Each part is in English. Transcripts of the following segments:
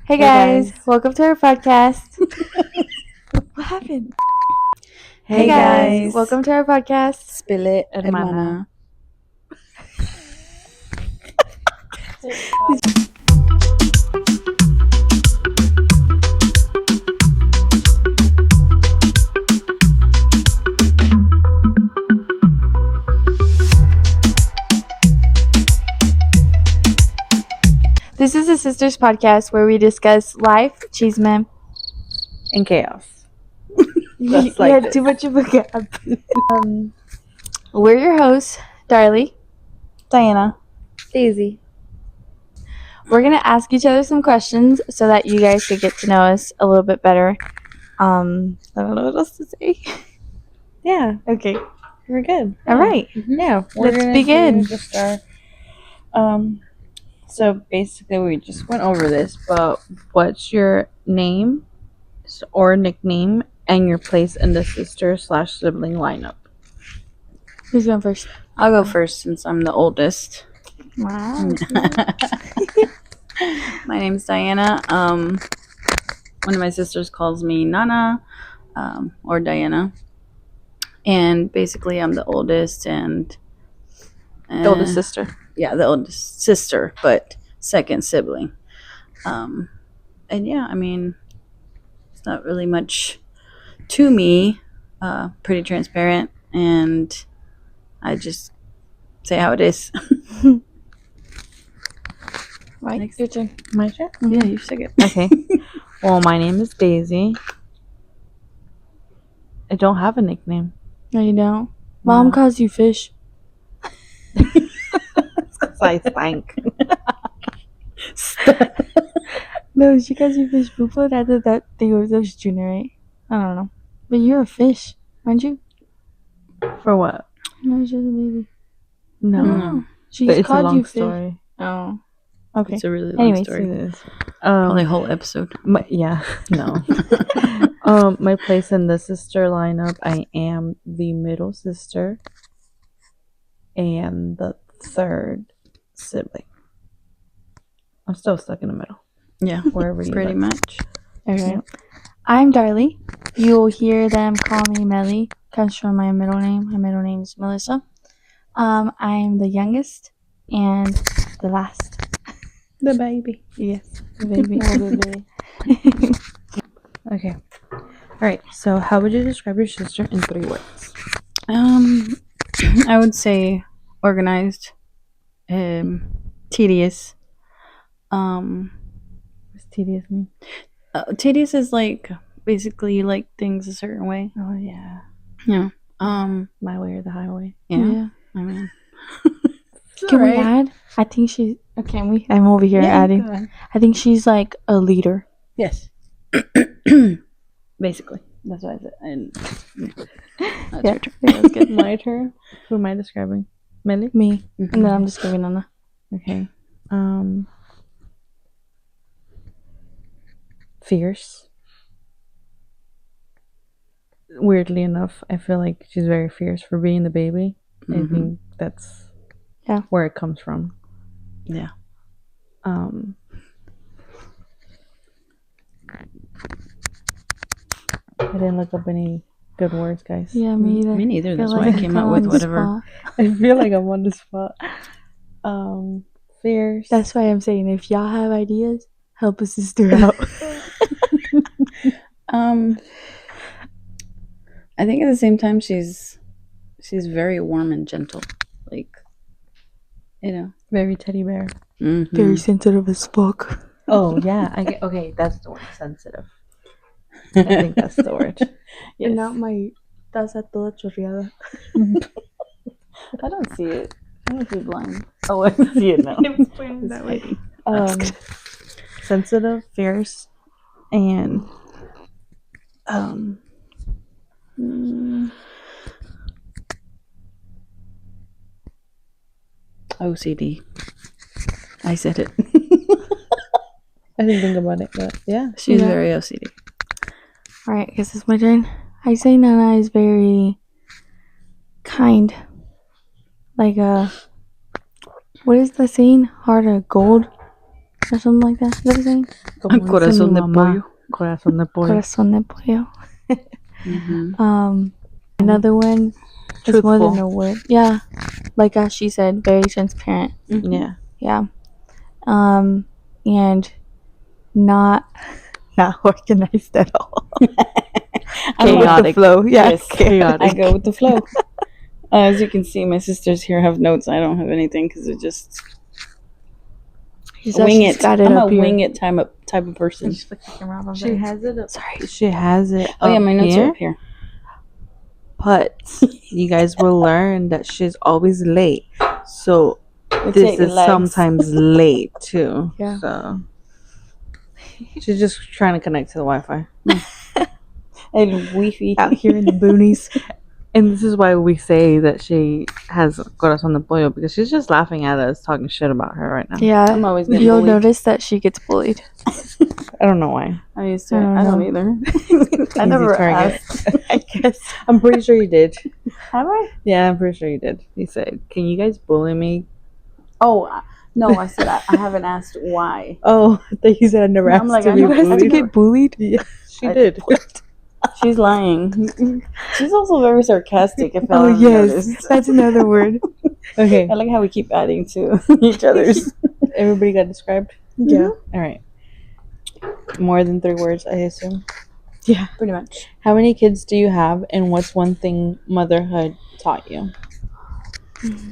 Hey guys, welcome to our podcast. What happened? Hey guys, welcome to our podcast. Spill it, Hermana. This is a sisters podcast where we discuss life, chisme, and chaos. You had too much of a gap. We're your hosts, Darlie, Diana, Daisy. We're gonna ask each other some questions so that you guys could get to know us a little bit better. I don't know what else to say. Yeah. Okay. We're good. All right. Yeah. Let's begin. Just so basically we just went over this, but what's your name or nickname and your place in the sister/sibling lineup? Who's going first? I'll go first since I'm the oldest. Wow. My name's Diana. One of my sisters calls me Nana, or Diana. And basically, I'm the oldest and The oldest sister. Yeah, the oldest sister, but second sibling. And yeah, I mean, it's not really much to me. Pretty transparent, and I just say how it is. Right. Next. Your turn. My turn? Mm-hmm. Yeah, you should get. Okay. Well, my name is Daisy. I don't have a nickname. No, you don't. Mom calls you fish. I stank. No, she calls you fish poo. I thought that thing was junior, right? I don't know. But you're a fish, aren't you? For what? No, she's a baby. No. Oh. She But it's a called long you fish. story. Oh. Okay. It's a really long Anyways, story. It is. Probably a whole episode. No. My place in the sister lineup, I am the middle sister and the third sibling. I'm still stuck in the middle. Yeah, Wherever you pretty live. much. Okay. I'm Darlie. You'll hear them call me Melly. Comes from my middle name. My middle name is Melissa. I'm the youngest and the last. The baby. Yes, the baby. baby. Okay. Alright, so how would you describe your sister in 3 words? I would say organized, tedious. What's tedious mean? Tedious is like basically you like things a certain way. Oh yeah. Yeah. My way or the highway. Yeah. I mean, Can we add? I think she. Can we? I'm over here adding. I think she's like a leader. Yes. Basically, that's what I said. And that's your turn. Yeah, that's good. My turn. Who am I describing? Melly? Me. And then I'm just giving Anna. Okay. Fierce. Weirdly enough, I feel like she's very fierce for being the baby. I think that's where it comes from. Yeah. I didn't look up any good words, guys. Yeah, me either. Me neither. That's why I came up with whatever. I feel like I'm on the spot. Fierce. That's why I'm saying if y'all have ideas, help a sister out. I think at the same time she's very warm and gentle, like, you know, very teddy bear. Very sensitive as fuck. Oh yeah, okay, that's the word, sensitive. I think that's the word. Yes. And not my taza toda chorreada. I don't see it. I don't see blind. Oh, I see it now. It was pointed that way. Sensitive, fierce, and OCD. I said it. I didn't think about it, but yeah, she's very OCD. All right, I guess it's my turn. I say Nana is very kind. Like what is the saying? Heart of gold. or something like that. Is that the saying? Como dice Corazón mi de mamá, pollo. Corazón de pollo. Corazón de pollo. Mm-hmm. Another one is more than Truthful. a word. Yeah, like as she said, very transparent. Yeah. Yeah. And not organized at all. I'm with the Chaotic. flow. Yeah, Yes, chaotic. I go with the flow. As you can see, my sisters here have notes. I don't have anything because it just wing it. I'm a wing it type of person. She has it up. Sorry. She has it. Oh yeah, my notes are up here. But you guys will learn that she's always late. So this is sometimes late too. Yeah. So she's just trying to connect to the Wi-Fi. And Wi-Fi Out here in the boonies. And this is why we say that she has corazón de pollo, because she's just laughing at us, talking shit about her right now. Yeah. I'm always getting You'll bullied. notice that she gets bullied. I don't know why. I used to. I I don't don't either. I Easy never target. asked. I guess. I'm pretty sure you did. Have I? Yeah, I'm pretty sure you did. You said, "Can you guys bully me?" Oh no, I said I haven't asked why. Oh, I thought you said I never No, I'm asked like, to I be never- You guys bullied. get bullied? Yeah, she I- did. She's lying. She's also very sarcastic. If Oh I yes, noticed. that's another word. Okay, I like how we keep adding to each other's. everybody got described. Yeah. All right. More than 3 words, I assume. Yeah. Pretty much. How many kids do you have, and what's one thing motherhood taught you? Am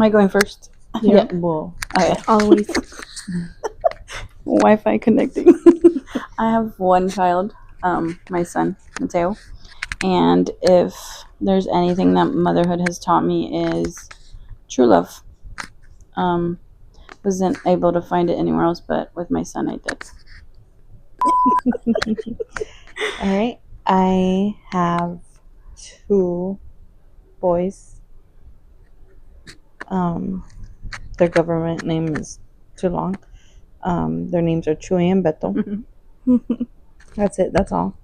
I going first? Yeah. Well, Okay. Always. Wi-Fi connecting. I have one child, my son Mateo, and if there's anything that motherhood has taught me is true love. Wasn't able to find it anywhere else, but with my son I did. all right. I have 2 boys. Their government name is too long. Their names are Chuy and Beto. That's it. That's all.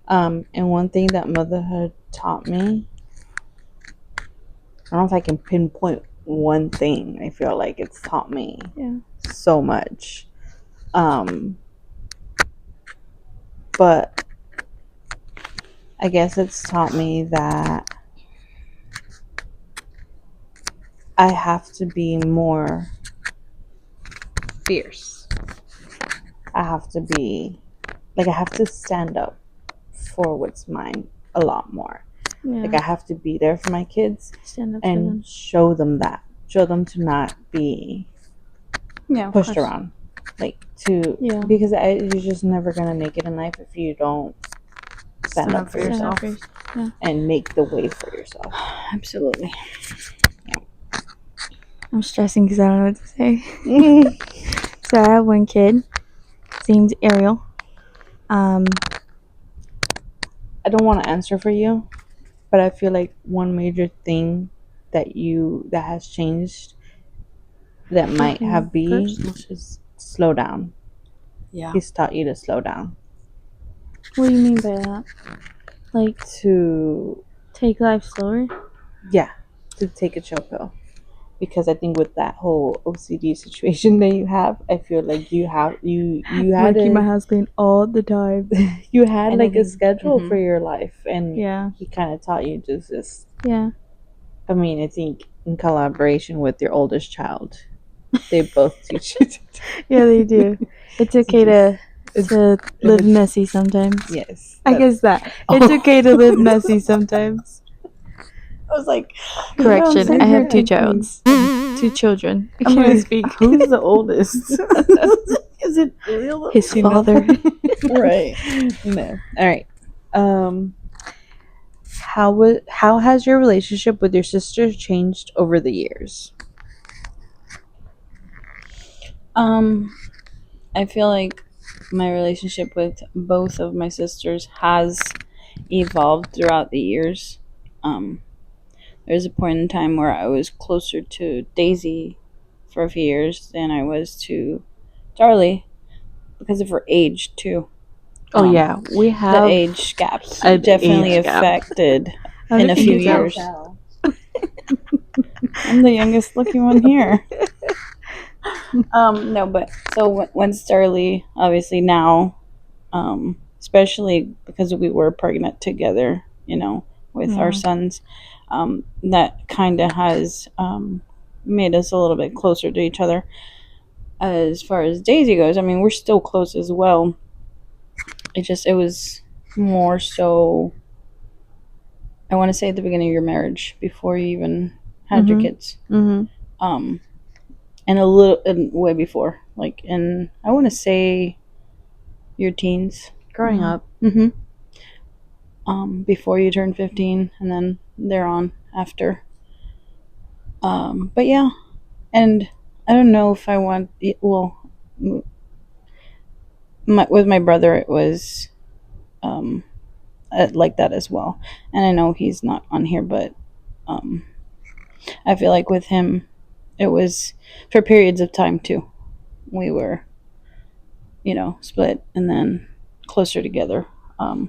And one thing that motherhood taught me, I don't know if I can pinpoint one thing. I feel like it's taught me so much. But I guess it's taught me that I have to be more fierce. I have to be, like, I have to stand up for what's mine a lot more. Yeah. Like, I have to be there for my kids Stand up for and them. show them that. Show them to not be pushed around. Like, because you're just never going to make it in life if you don't stand up for yourself and make the way for yourself. Absolutely. I'm stressing because I don't know what to say. So I have one kid. His name's Ariel. I don't want to answer for you, but I feel like one major thing that has changed that might have been is slow down. Yeah. He's taught you to slow down. What do you mean by that? Like To take life slower? Yeah, to take a chill pill. Because I think with that whole OCD situation that you have, I feel like you had I keep my house clean all the time. you had like a schedule for your life, and he kind of taught you just. Yeah. I mean, I think in collaboration with your oldest child, they both teach you. Yeah, they do. It's okay to live messy sometimes. Yes, I guess that. It's okay to live messy sometimes. I was like, Correction, I have 2 childs. 2 children. I I'm can't like, speak. who's the oldest? Is it real? His father. Right. No. All right. How has your relationship with your sisters changed over the years? I feel like my relationship with both of my sisters has evolved throughout the years. There's a point in time where I was closer to Daisy for a few years than I was to Darlie because of her age too. Oh yeah, we have the age gaps an definitely age gap. affected in a few years. I'm the youngest looking one here. No, but so once Darlie, obviously now, especially because we were pregnant together, with our sons, that kind of has made us a little bit closer to each other. As far as Daisy goes, I mean, we're still close as well. It was more so, I want to say at the beginning of your marriage, before you even had your kids. Mm-hmm. And a little, and way before, like in, I want to say your teens. Growing up. Mm-hmm. Before you turn 15, and then they're on after. But yeah, and I don't know if I want, well, with my brother, it was um, like that as well. And I know he's not on here, but um, I feel like with him, it was for periods of time too. We were, split and then closer together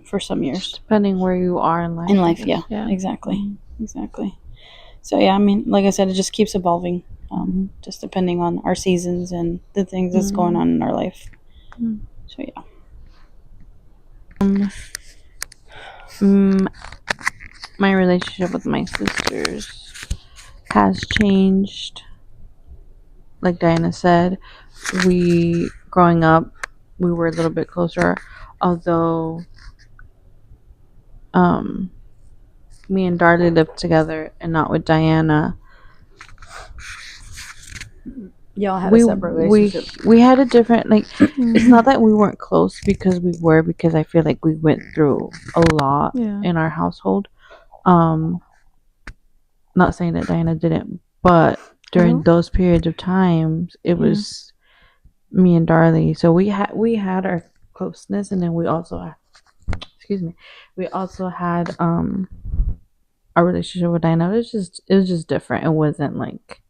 for some years. Depending where you are in life. In life, yeah, exactly. Exactly. So, yeah, I mean, like I said, it just keeps evolving, just depending on our seasons and the things that's going on in our life. So, yeah. My relationship with my sisters has changed. Like Diana said, growing up, we were a little bit closer, although me and Darlie lived together and not with Diana. Y'all had a separate relationship. We had a different, like, it's not that we weren't close, because we were, because I feel like we went through a lot in our household. Not saying that Diana didn't, but during those periods of times, it was me and Darlie. So we had our closeness, and then we also had, we also had our relationship with Diana. It was just different. It wasn't like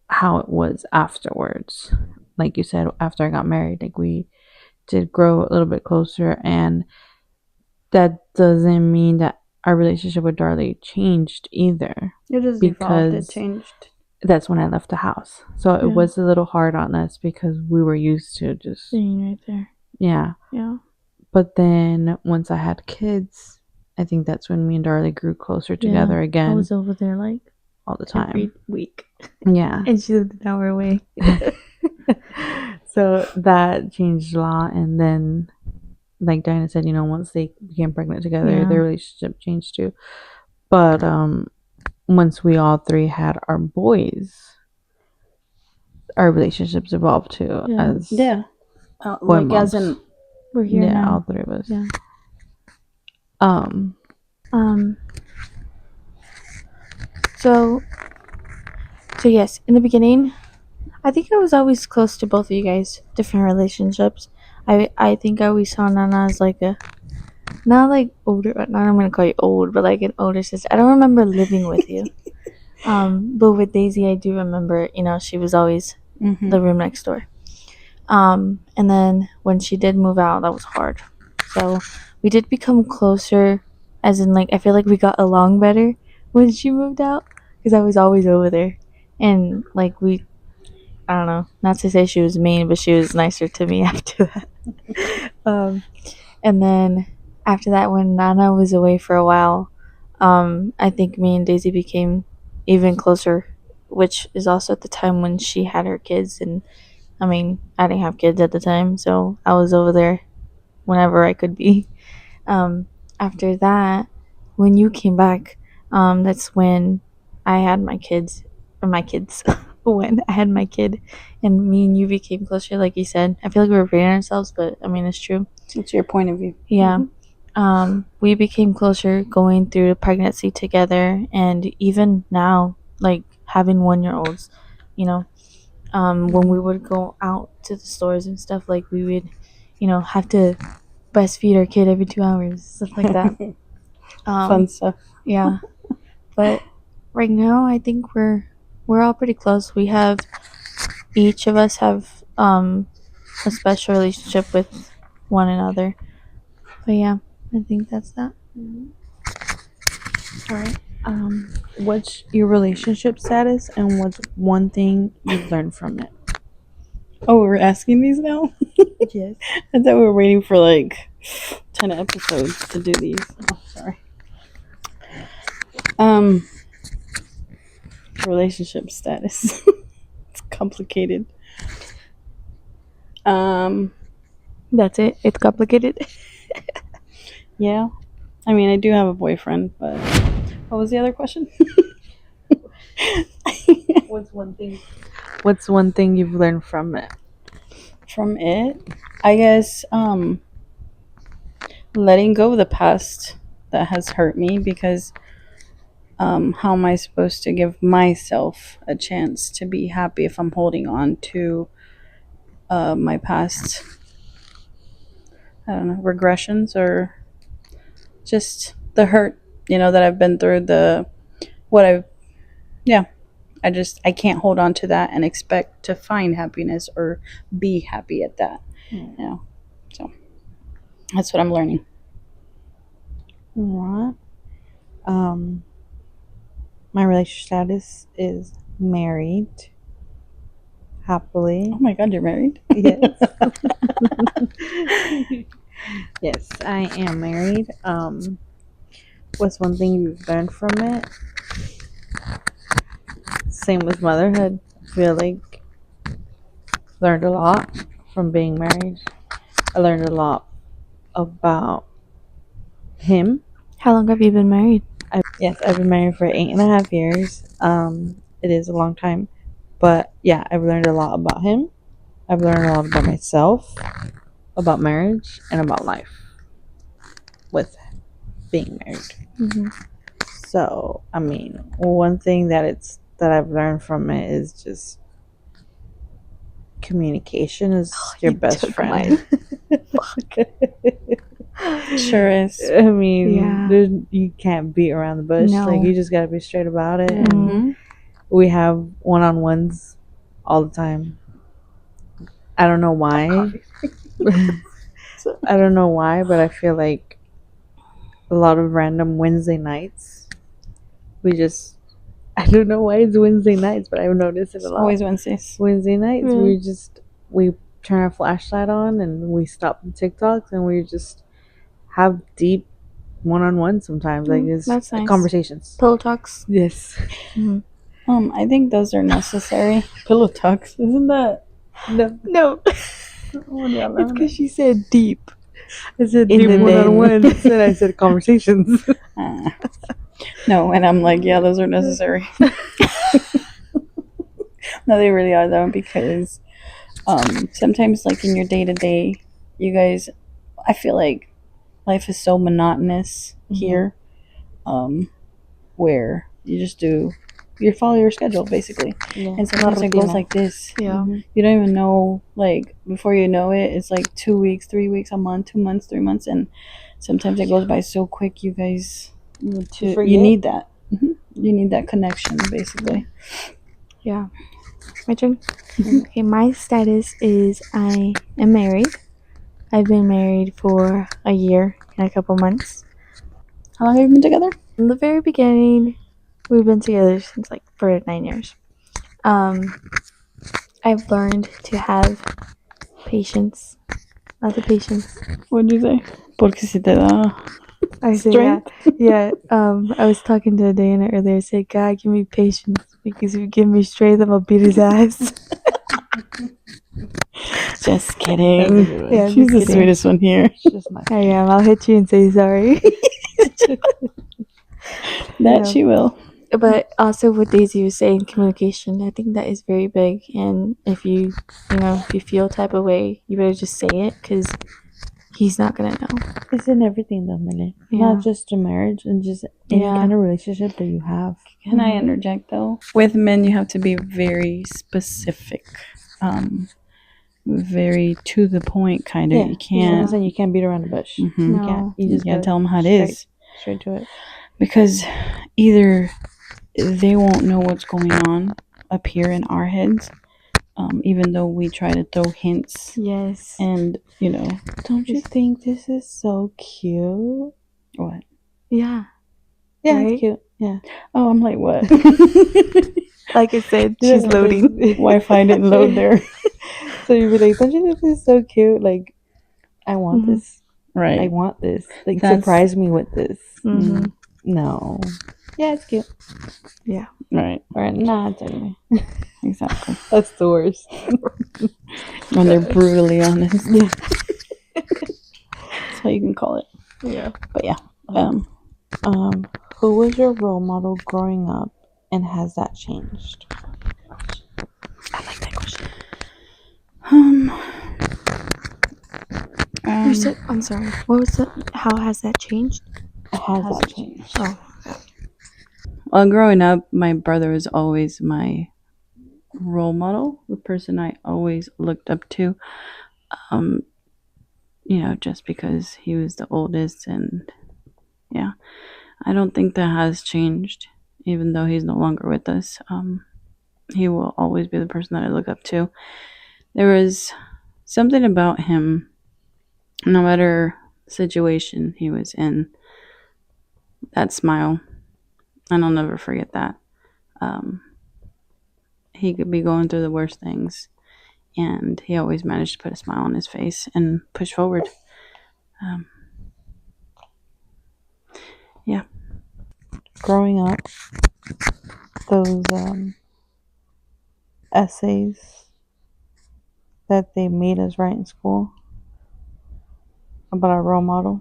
how it was afterwards. Like you said, after I got married, like, we did grow a little bit closer, and that doesn't mean that our relationship with Darlie changed either. It just evolved. It changed. That's when I left the house. So it was a little hard on us, because we were used to just Sitting right there. Yeah. Yeah. But then once I had kids, I think that's when me and Darlie grew closer together again. I was over there like all the time. every week. Yeah. And she lived an hour away. So that changed a lot. And then, like Diana said, once they became pregnant together, their relationship changed too. But once we all three had our boys, our relationships evolved too. As like as in, we're here now. All three of us. Yeah. So yes, in the beginning, I think I was always close to both of you guys. Different relationships. I think I always saw Nana as like a, not like older, not I'm gonna call you old, but like an older sister. I don't remember living with you. But with Daisy, I do remember, she was always the room next door. And then when she did move out, that was hard. So we did become closer, as in, like, I feel like we got along better when she moved out, because I was always over there. And, like, I don't know, not to say she was mean, but she was nicer to me after that. And then after that, when Nana was away for a while, I think me and Daisy became even closer, which is also at the time when she had her kids. And I mean, I didn't have kids at the time, so I was over there whenever I could be. After that, when you came back, that's when I had my kids, when I had my kid, and me and you became closer, like you said. I feel like we were repeating ourselves, but I mean, it's true. It's your point of view. Yeah. We became closer going through the pregnancy together, and even now, like, having 1-year-olds, when we would go out to the stores and stuff, like, we would, have to breastfeed our kid every 2 hours, stuff like that. Fun stuff. Yeah. But right now, I think we're all pretty close. Each of us have a special relationship with one another. But yeah, I think that's that. All right. What's your relationship status, and what's one thing you've learned from it? Oh, we're asking these now? Yes. I thought we were waiting for like 10 episodes to do these. Oh, sorry. Relationship status. It's complicated. That's it. It's complicated. Yeah. I mean, I do have a boyfriend, but what was the other question? What's one thing you've learned from it? From it, I guess letting go of the past that has hurt me, because how am I supposed to give myself a chance to be happy if I'm holding on to my past, I don't know, regressions, or just the hurt, that I've been through, yeah, I can't hold on to that and expect to find happiness or be happy at that, so that's what I'm learning. Right. My relationship status is married. Happily. Oh my God, you're married? Yes. Yes, I am married. What's one thing you've learned from it? Same with motherhood. I feel like learned a lot from being married. I learned a lot about him. How long have you been married? Yes, I've been married for 8.5 years. It is a long time, but yeah, I've learned a lot about him. I've learned a lot about myself, about marriage, and about life with being married. Mm-hmm. So, I mean, one thing that I've learned from it is just communication is your you best took friend. Sure is. I mean, Yeah. you can't beat around the bush. No. Like, you just gotta be straight about it. And Mm-hmm. we have one-on-ones all the time. I don't know why. I don't know why, but I feel like a lot of random Wednesday nights, I don't know why it's Wednesday nights, but I've noticed it a lot. Always Wednesdays. Wednesday nights, Mm. we turn our flashlight on and we stop the TikToks and we just have deep one-on-one sometimes. Like, it's That's nice. conversations. Pillow talks. Yes. Mm-hmm. I think those are necessary. Pillow talks, isn't that? No. It's because she said deep. I said In deep the one-on-ones, and I said conversations. No, and I'm like, yeah, those are necessary. No, they really are, though, because sometimes, like, in your day-to-day, you guys, I feel like life is so monotonous here, where you follow your schedule, basically. Yeah. And sometimes it goes like this. Yeah. You don't even know, like, before you know it, it's like 2 weeks, 3 weeks, a month, 2 months, 3 months, and sometimes it goes by so quick, you guys, you need that. You need that connection, basically. Yeah. My turn? Okay, my status is I am married. I've been married for a year and a couple months. How long have you been together? In the very beginning, we've been together since like for 9 years. I've learned to have patience. Lots of patience. What'd you say? Porque si te da I say strength. yeah. I was talking to Diana earlier. I said, God, give me patience because if you give me strength, I'm gonna beat his ass. Just kidding. Yeah, She's the sweetest one here. I am. I'll hit you and say sorry. That she will. But also what Daisy was saying, communication. I think that is very big. And if you feel type of way, you better just say it because he's not gonna know. It's in everything, though, Millie. Yeah. Not just a marriage, and just any kind of relationship that you have. Can I interject, though? With men, you have to be very specific, very to the point, kind of. Yeah, You can't. you can't beat around the bush. No. You just gotta gotta tell them how it is, straight to it. because either they won't know what's going on up here in our heads, even though we try to throw hints. Yes. And Don't you think this is so cute? What? Yeah. Yeah, Right? it's cute. Yeah. Oh, I'm like, what? Like I said, she's loading. Wi-Fi didn't load there. So you'd be like, don't you think this is so cute? Like, I want Mhm. this. I Right. want this. Like, That's- surprise me with this. Mhm. No. Yeah, it's cute. Yeah. Right. Or, nah, it's ugly. Exactly. That's the worst. When they're brutally honest. Yeah. That's how you can call it. Yeah. But yeah. Who was your role model growing up, and has that changed? I like that question. Um, You said, I'm sorry. What was that? How has that changed? Has that changed? Oh. well, growing up, my brother was always my role model, the person I always looked up to. You know, just because he was the oldest, and yeah, I don't think that has changed, even though he's no longer with us. He will always be the person that I look up to. There was something about him, no matter the situation he was in, that smile, and I'll never forget that. Um, he could be going through the worst things, and he always managed to put a smile on his face and push forward. Yeah. Growing up, those essays that they made us write in school about our role model,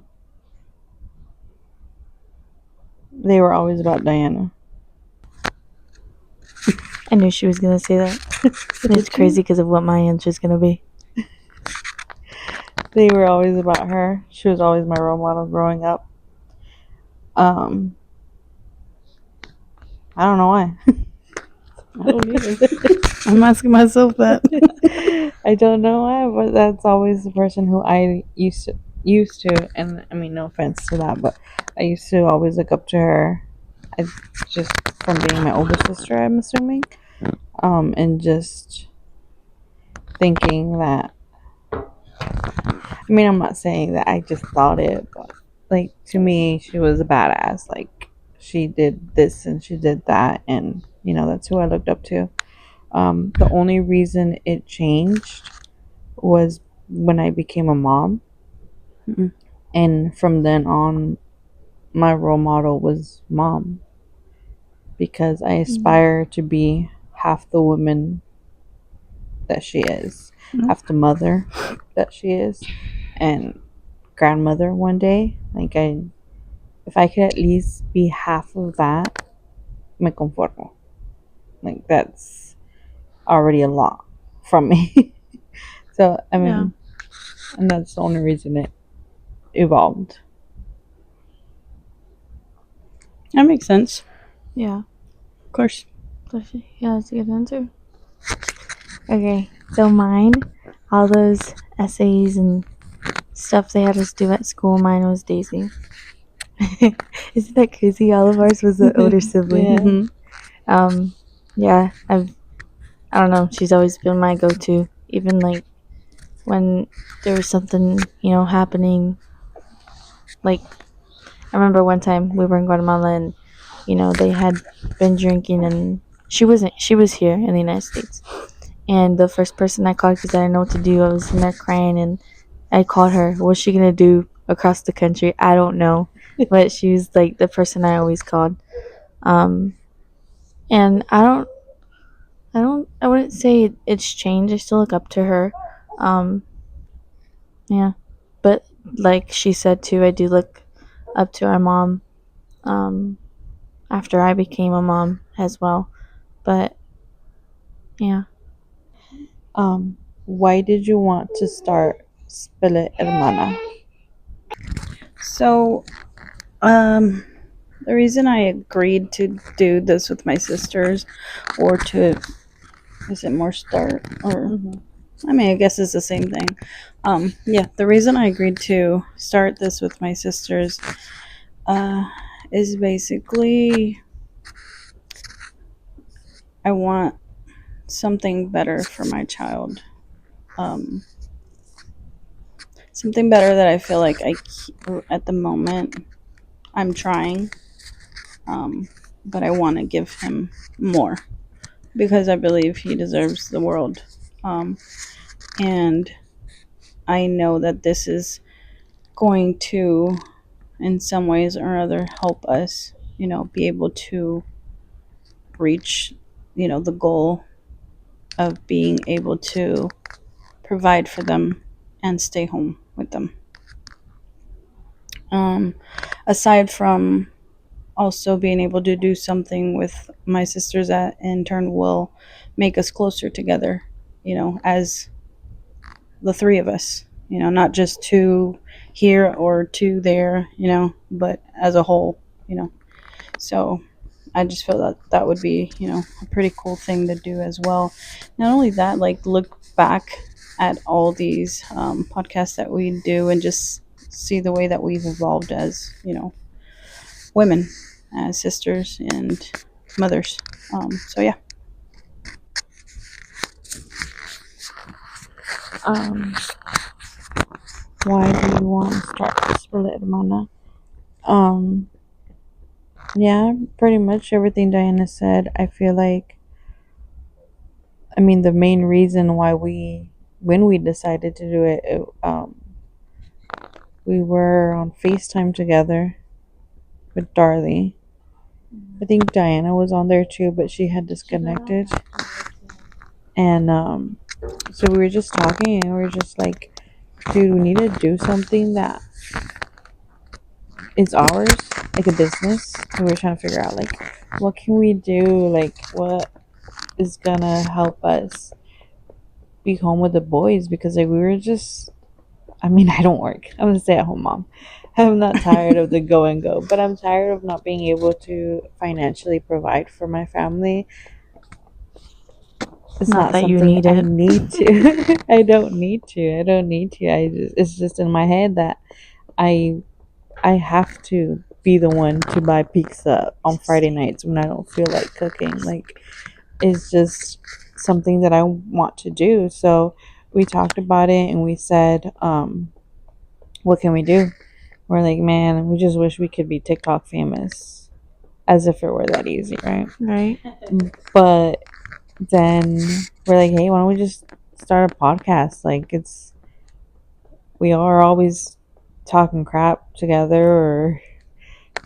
they were always about Diana. I knew she was going to say that. And it's crazy because of what my answer is going to be. They were always about her. She was always my role model growing up. I don't know why. I don't either. I'm asking myself that. I don't know why, but that's always the person who I used to, and I mean, no offense to that, but I used to always look up to her. I, just from being my older sister, I'm assuming, and just thinking that. I mean, I'm not saying that I just thought it, but like to me, she was a badass. Like she did this and she did that, and that's who I looked up to. The only reason it changed was when I became a mom. Mm-mm. And from then on, my role model was mom, because I aspire to be half the woman that she is, half the mother that she is, and grandmother one day. Like, if I could at least be half of that, me conformo. Like, that's already a lot from me. So, I mean, and that's the only reason it evolved. That makes sense. Yeah. Of course. Yeah, that's a good answer. Okay, so mine, all those essays and stuff they had us do at school, mine was Daisy. Isn't that crazy? All of ours was the older sibling. Yeah. Mm-hmm. Yeah, I don't know, she's always been my go-to. Even like when there was something, happening. Like, I remember one time we were in Guatemala and, they had been drinking and she was here in the United States. And the first person I called because I didn't know what to do, I was in there crying and I called her. What's she going to do across the country? I don't know. But she was like the person I always called. And I wouldn't say it's changed. I still look up to her. Um, yeah. But like she said too, I do look up to our mom after I became a mom as well. But yeah. Why did you want to start Spill Hermana? So, the reason I agreed to do this with my sisters, or to, is it more start, or, I mean, I guess it's the same thing. Yeah, the reason I agreed to start this with my sisters, is basically, I want something better for my child. Something better that I feel like at the moment, I'm trying. but I want to give him more because I believe he deserves the world. And I know that this is going to, in some ways or other, help us, be able to reach, the goal of being able to provide for them and stay home with them. Um, Aside from also being able to do something with my sisters that in turn will make us closer together, as the three of us, not just two here or two there, but as a whole, So I just feel that that would be, a pretty cool thing to do as well. Not only that, like look back at all these podcasts that we do and just see the way that we've evolved as, women, as sisters and mothers. So yeah. Um, why do you want to start Split Hermana? Um, yeah, pretty much everything Diana said. I feel like, I mean, the main reason why when we decided to do it, we were on FaceTime together with Darlie. I think Diana was on there too, but she had disconnected. And so we were just talking and we were just like, dude, we need to do something that is ours, like a business. And we were trying to figure out like what can we do, like what is gonna help us be home with the boys, because like we were just, I mean, I don't work. I'm a stay-at-home mom. I'm not tired of the go and go, but I'm tired of not being able to financially provide for my family. It's Not not that you something need I it. need to. I don't need to. I don't need to. It's just in my head that I I have to be the one to buy pizza on Friday nights when I don't feel like cooking. Like it's just something that I want to do. So we talked about it and we said, what can we do? We're like, man, we just wish we could be TikTok famous. As if it were that easy, right? Right? But then we're like, hey, why don't we just start a podcast? Like we are always talking crap together, or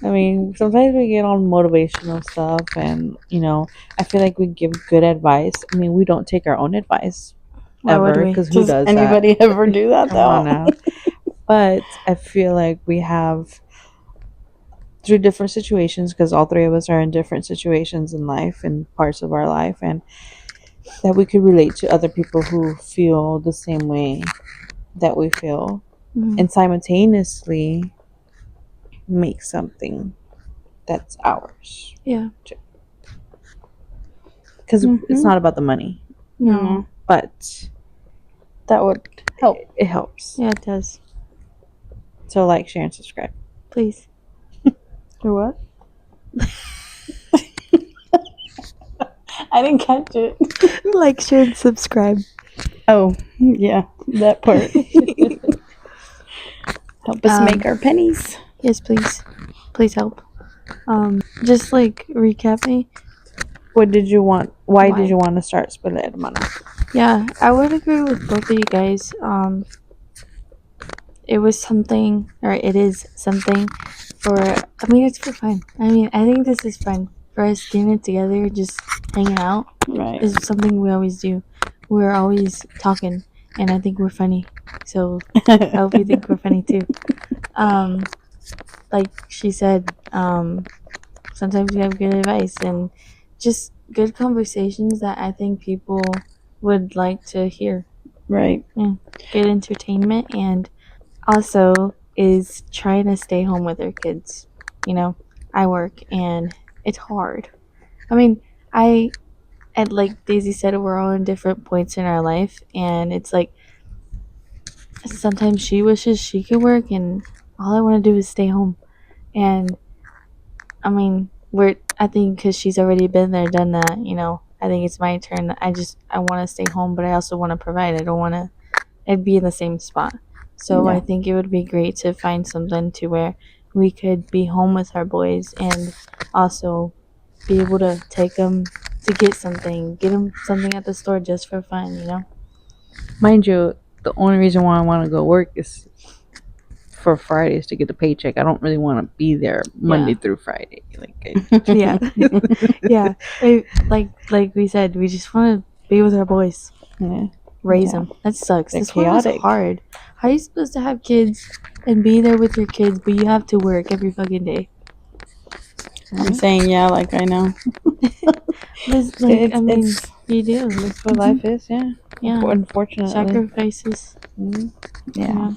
I mean, sometimes we get on motivational stuff, and I feel like we give good advice. I mean, we don't take our own advice Why would ever, we? because who Does does that? anybody ever do that Come on though? now. But I feel like we have, through different situations, because all three of us are in different situations in life and parts of our life, and that we could relate to other people who feel the same way that we feel, Mhm. and simultaneously make something that's ours. Yeah. Because it's Mm-hmm. not about the money, No. but That would help. it helps. Yeah, it does. So like, share, and subscribe. Please. Or what? I didn't catch it. Like, share, and subscribe. Oh, yeah, that part. Help us make our pennies. Yes, please. Please help. Just like recap me. What did you want? Why Why? did you want to start Split Hermana? Yeah, I would agree with both of you guys. It was something, or it is something for, I mean, it's for fun. I mean, I think this is fun. For us getting it together, just hanging out, Right. is something we always do. We're always talking, and I think we're funny. So I hope you think we're funny too. Like she said, sometimes we have good advice and just good conversations that I think people would like to hear. Right. Yeah, good entertainment, and also is trying to stay home with their kids. I work and it's hard. I mean, and like Daisy said, we're all in different points in our life, and it's like sometimes she wishes she could work, and all I want to do is stay home. And I mean, I think because she's already been there, done that. I think it's my turn. I want to stay home, but I also want to provide. I don't want to. I'd be in the same spot. So I Yeah. think it would be great to find something to where we could be home with our boys and also be able to take them to get them something at the store just for fun, you know? Mind you, the only reason why I want to go work is for Fridays to get the paycheck. I don't really want to be there Monday through Friday. Yeah. Yeah. Like we said, we just want to be with our boys. Yeah. Raise them. That sucks. They're This one is chaotic. hard. How are you supposed to have kids and be there with your kids, but you have to work every fucking day? I'm saying, yeah, like I know. You do. That's what life is, yeah. Yeah. Unfortunately. Sacrifices. Mhm. Yeah.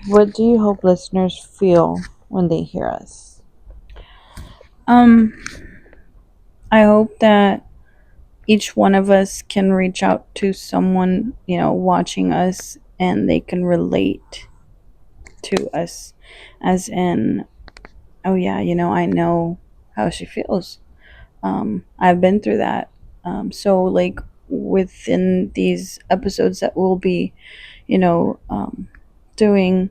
What do you hope listeners feel when they hear us? I hope that each one of us can reach out to someone, watching us, and they can relate to us, as in, oh yeah, I know how she feels. I've been through that. So like within these episodes that we'll be, doing,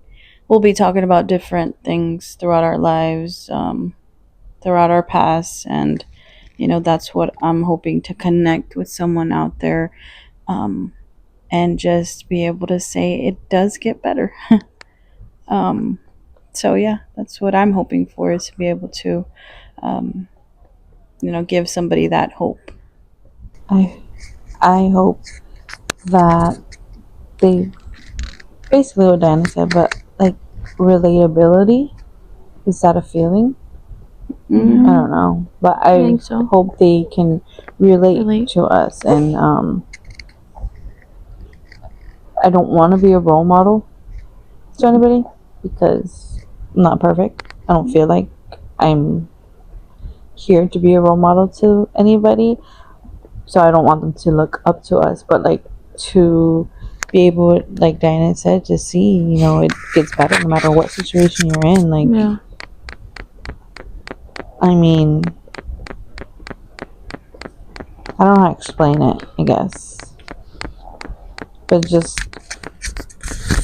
we'll be talking about different things throughout our lives, throughout our past, and that's what I'm hoping to connect with someone out there, and just be able to say it does get better. um, so yeah, that's what I'm hoping for, is to be able to, um, give somebody that hope. I hope that they basically what Diana said, but like relatability, is that a feeling? Mm-hmm. I don't know, but I think so. hope they can relate Relate. to us. And I don't want to be a role model to anybody because I'm not perfect. I don't feel like I'm here to be a role model to anybody, so I don't want them to look up to us, but like to be able, like Diana said, to see, it gets better no matter what situation you're in. Like, Yeah. I mean, I don't know how to explain it, I guess, but just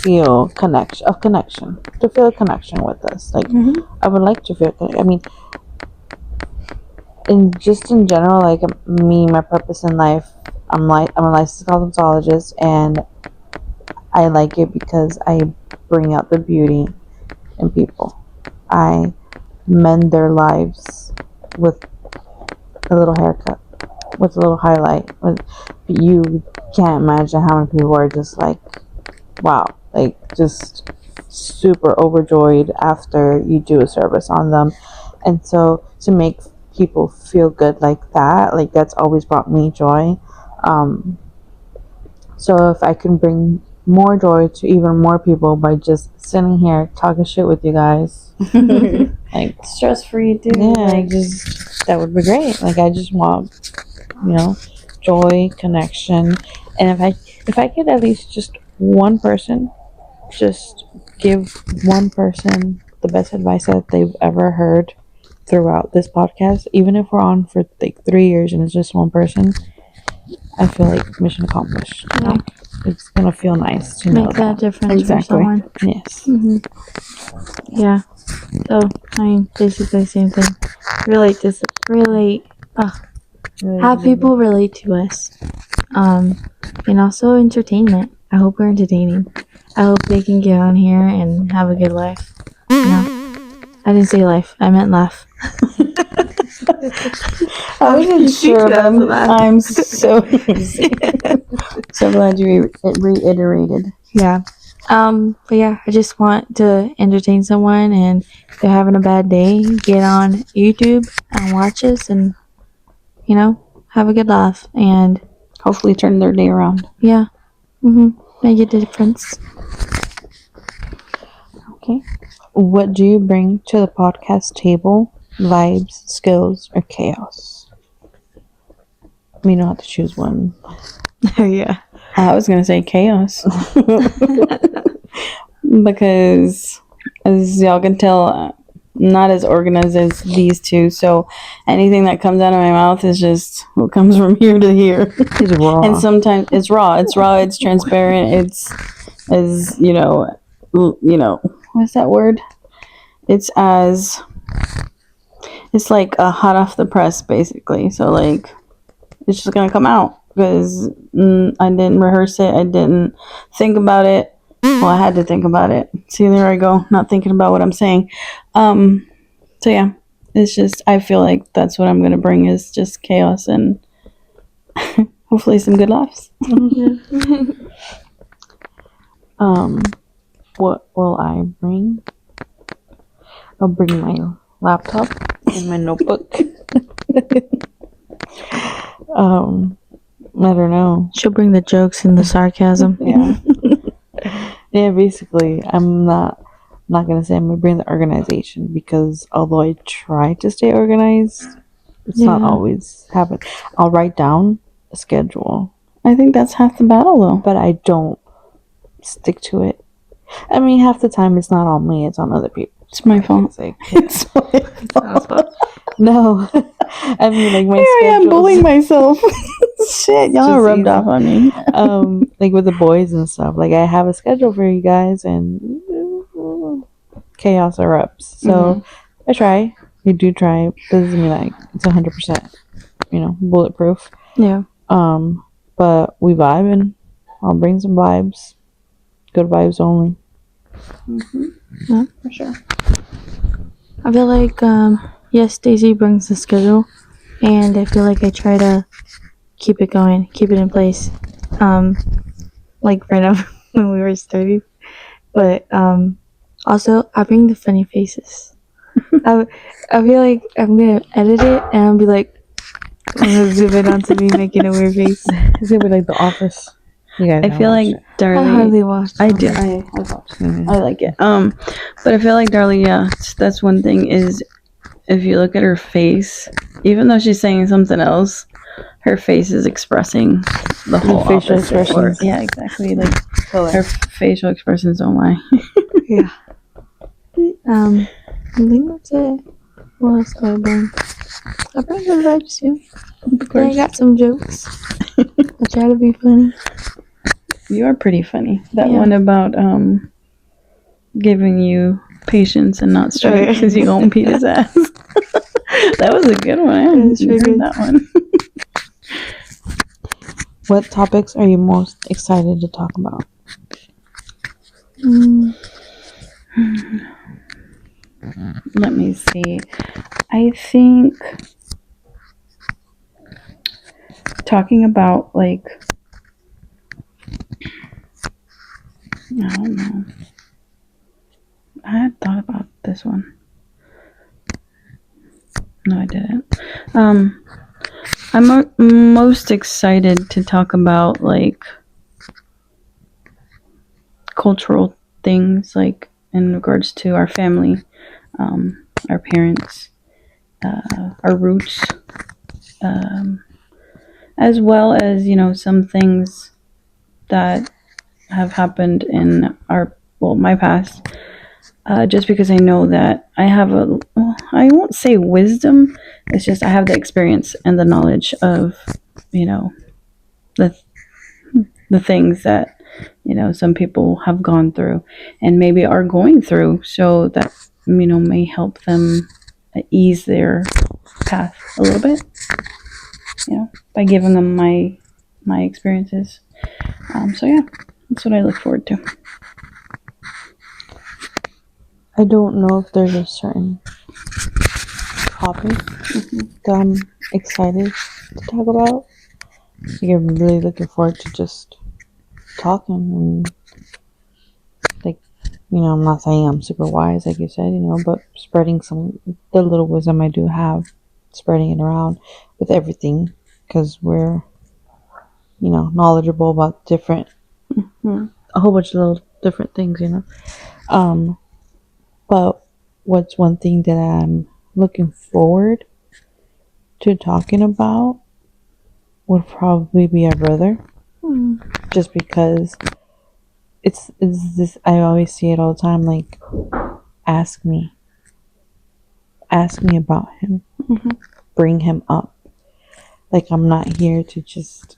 feel connection to feel a connection with us. Like, I would like to feel, I mean, in general, like me, my purpose in life, I'm a licensed cosmetologist, and I like it because I bring out the beauty in people. I mend their lives with a little haircut, with a little highlight. You can't imagine how many people are just like, wow, like just super overjoyed after you do a service on them. And so to make people feel good like that, like that's always brought me joy. So if I can bring more joy to even more people by just sitting here talking shit with you guys, like Stress free, dude. yeah, that would be great. Like I just want, joy, connection, and if I could at least just one person, just give one person the best advice that they've ever heard throughout this podcast, even if we're on for like 3 years and it's just one person, I feel like mission accomplished. Yeah. It's gonna feel nice to know Make that difference Exactly. for someone. Yes. Yeah. So, I mean, basically same thing. Relate. Have people relate to us. And also entertainment. I hope we're entertaining. I hope they can get on here and have a good life. I didn't say life. I meant laugh. I wasn't sure, but I'm so so glad you reiterated. Yeah. But yeah, I just want to entertain someone, and if they're having a bad day, get on YouTube and watch us, and have a good laugh, and Hopefully turn their day around. yeah, make a difference. Okay. What do you bring to the podcast table? Vibes, skills, or chaos? You don't have to choose one. Yeah. I was gonna say chaos. Because as y'all can tell, I'm not as organized as these two, so anything that comes out of my mouth is just what comes from here to here. It's raw. And sometimes it's raw, it's transparent, it's as what's that word, it's as it's like a hot off the press, basically. So like, it's just gonna come out because I didn't rehearse it. I didn't think about it. Well, I had to think about it. See, there I go, not thinking about what I'm saying. So yeah, it's just I feel like that's what I'm gonna bring is just chaos and hopefully some good laughs. What will I bring? I'll bring my laptop and my notebook. I don't know. She'll bring the jokes and the sarcasm. Yeah. Yeah, basically, I'm not gonna say I'm gonna bring the organization because although I try to stay organized, it's not Yeah. always happen. I'll write down a schedule, I think that's half the battle, though. but I don't stick to it. I mean, half the time it's not on me; it's on other people. It's my fault. It's like, It's my fault. no, I mean, like my Here I am schedules- bullying myself. Shit, y'all Just are rubbed easy. off on me. like with the boys and stuff. Like I have a schedule for you guys, and chaos erupts. So I try. I do try. Doesn't mean like it's 100%, bulletproof. Yeah. But we vibe, and I'll bring some vibes. Good vibes only. Yeah, for sure. I feel like, yes, Daisy brings the schedule, and I feel like I try to keep it going, keep it in place. Like right now when we were studying. But, also, I bring the funny faces. I feel like I'm gonna edit it, and I'll be like, I'm gonna zoom in onto me making a weird face. It's gonna be like The Office. You guys I don't feel watch like it. I Darlie. hardly watch. I do. I watch it. Mhm. I like it. But I feel like Darlie. Yeah, that's one thing is if you look at her face, even though she's saying something else, her face is expressing the whole facial opposite. expressions. Yeah, exactly. Like So, her facial expressions don't lie. Yeah. I think that's it. What else do I bring? I bring good vibes too. Then I got some jokes. I try to be funny. You are pretty funny. That Yeah. one about giving you patience and not strength yeah. because you gonna beat his ass. That was a good one. I That hadn't was pretty heard good. that one. what topics are you most excited to talk about? Let me see. I think talking about like I don't know. I had thought about this one. No, I didn't. I'm most excited to talk about like cultural things, like in regards to our family, our parents, our roots, as well as some things that have happened in my past. Just because I know that I have I won't say wisdom. It's just I have the experience and the knowledge of, the the things that some people have gone through and maybe are going through, so that may help them ease their path a little bit. By giving them my experiences. So yeah, that's what I look forward to. I don't know if there's a certain topic that I'm excited to talk about. Like, I'm really looking forward to just talking and, like, I'm not saying I'm super wise, like you said, but spreading the little wisdom I do have, spreading it around with everything, because we're, knowledgeable about different, a whole bunch of little different things, But what's one thing that I'm looking forward to talking about would probably be our brother. Just because it's this, I always see it all the time, like, ask me about him. Bring him up. Like, I'm not here to just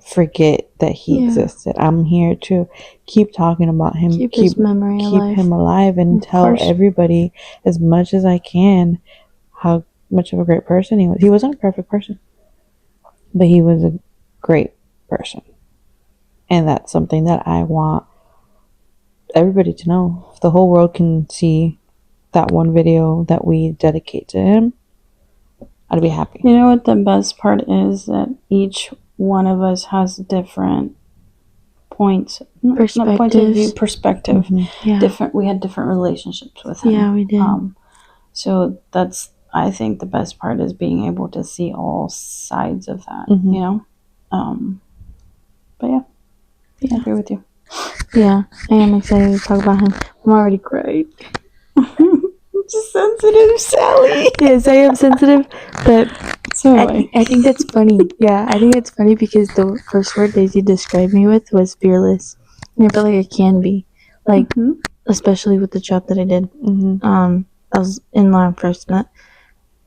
forget that he existed. I'm here to keep talking about him, Keep his memory alive. him alive, and Of tell course. everybody as much as I can how much of a great person he was. He wasn't a perfect person, but he was a great person. And that's something that I want everybody to know. If the whole world can see that one video that we dedicate to him, I'd be happy. You know what the best part is? That each one of us has different points, not points of view, perspective. Mm-hmm. Yeah. We had different relationships with him. Yeah, we did. So that's, I think the best part is being able to see all sides of that, Mhm. you know? But yeah, I agree with you. Yeah, I am excited to talk about him. I'm already cried. Sensitive Sally. Yes, I am sensitive, but So am I. I think that's funny. Yeah, I think it's funny because the first word Daisy described me with was fearless. And I feel like I can be. Like, Mhm. especially with the job that I did. Mhm. I was in law enforcement.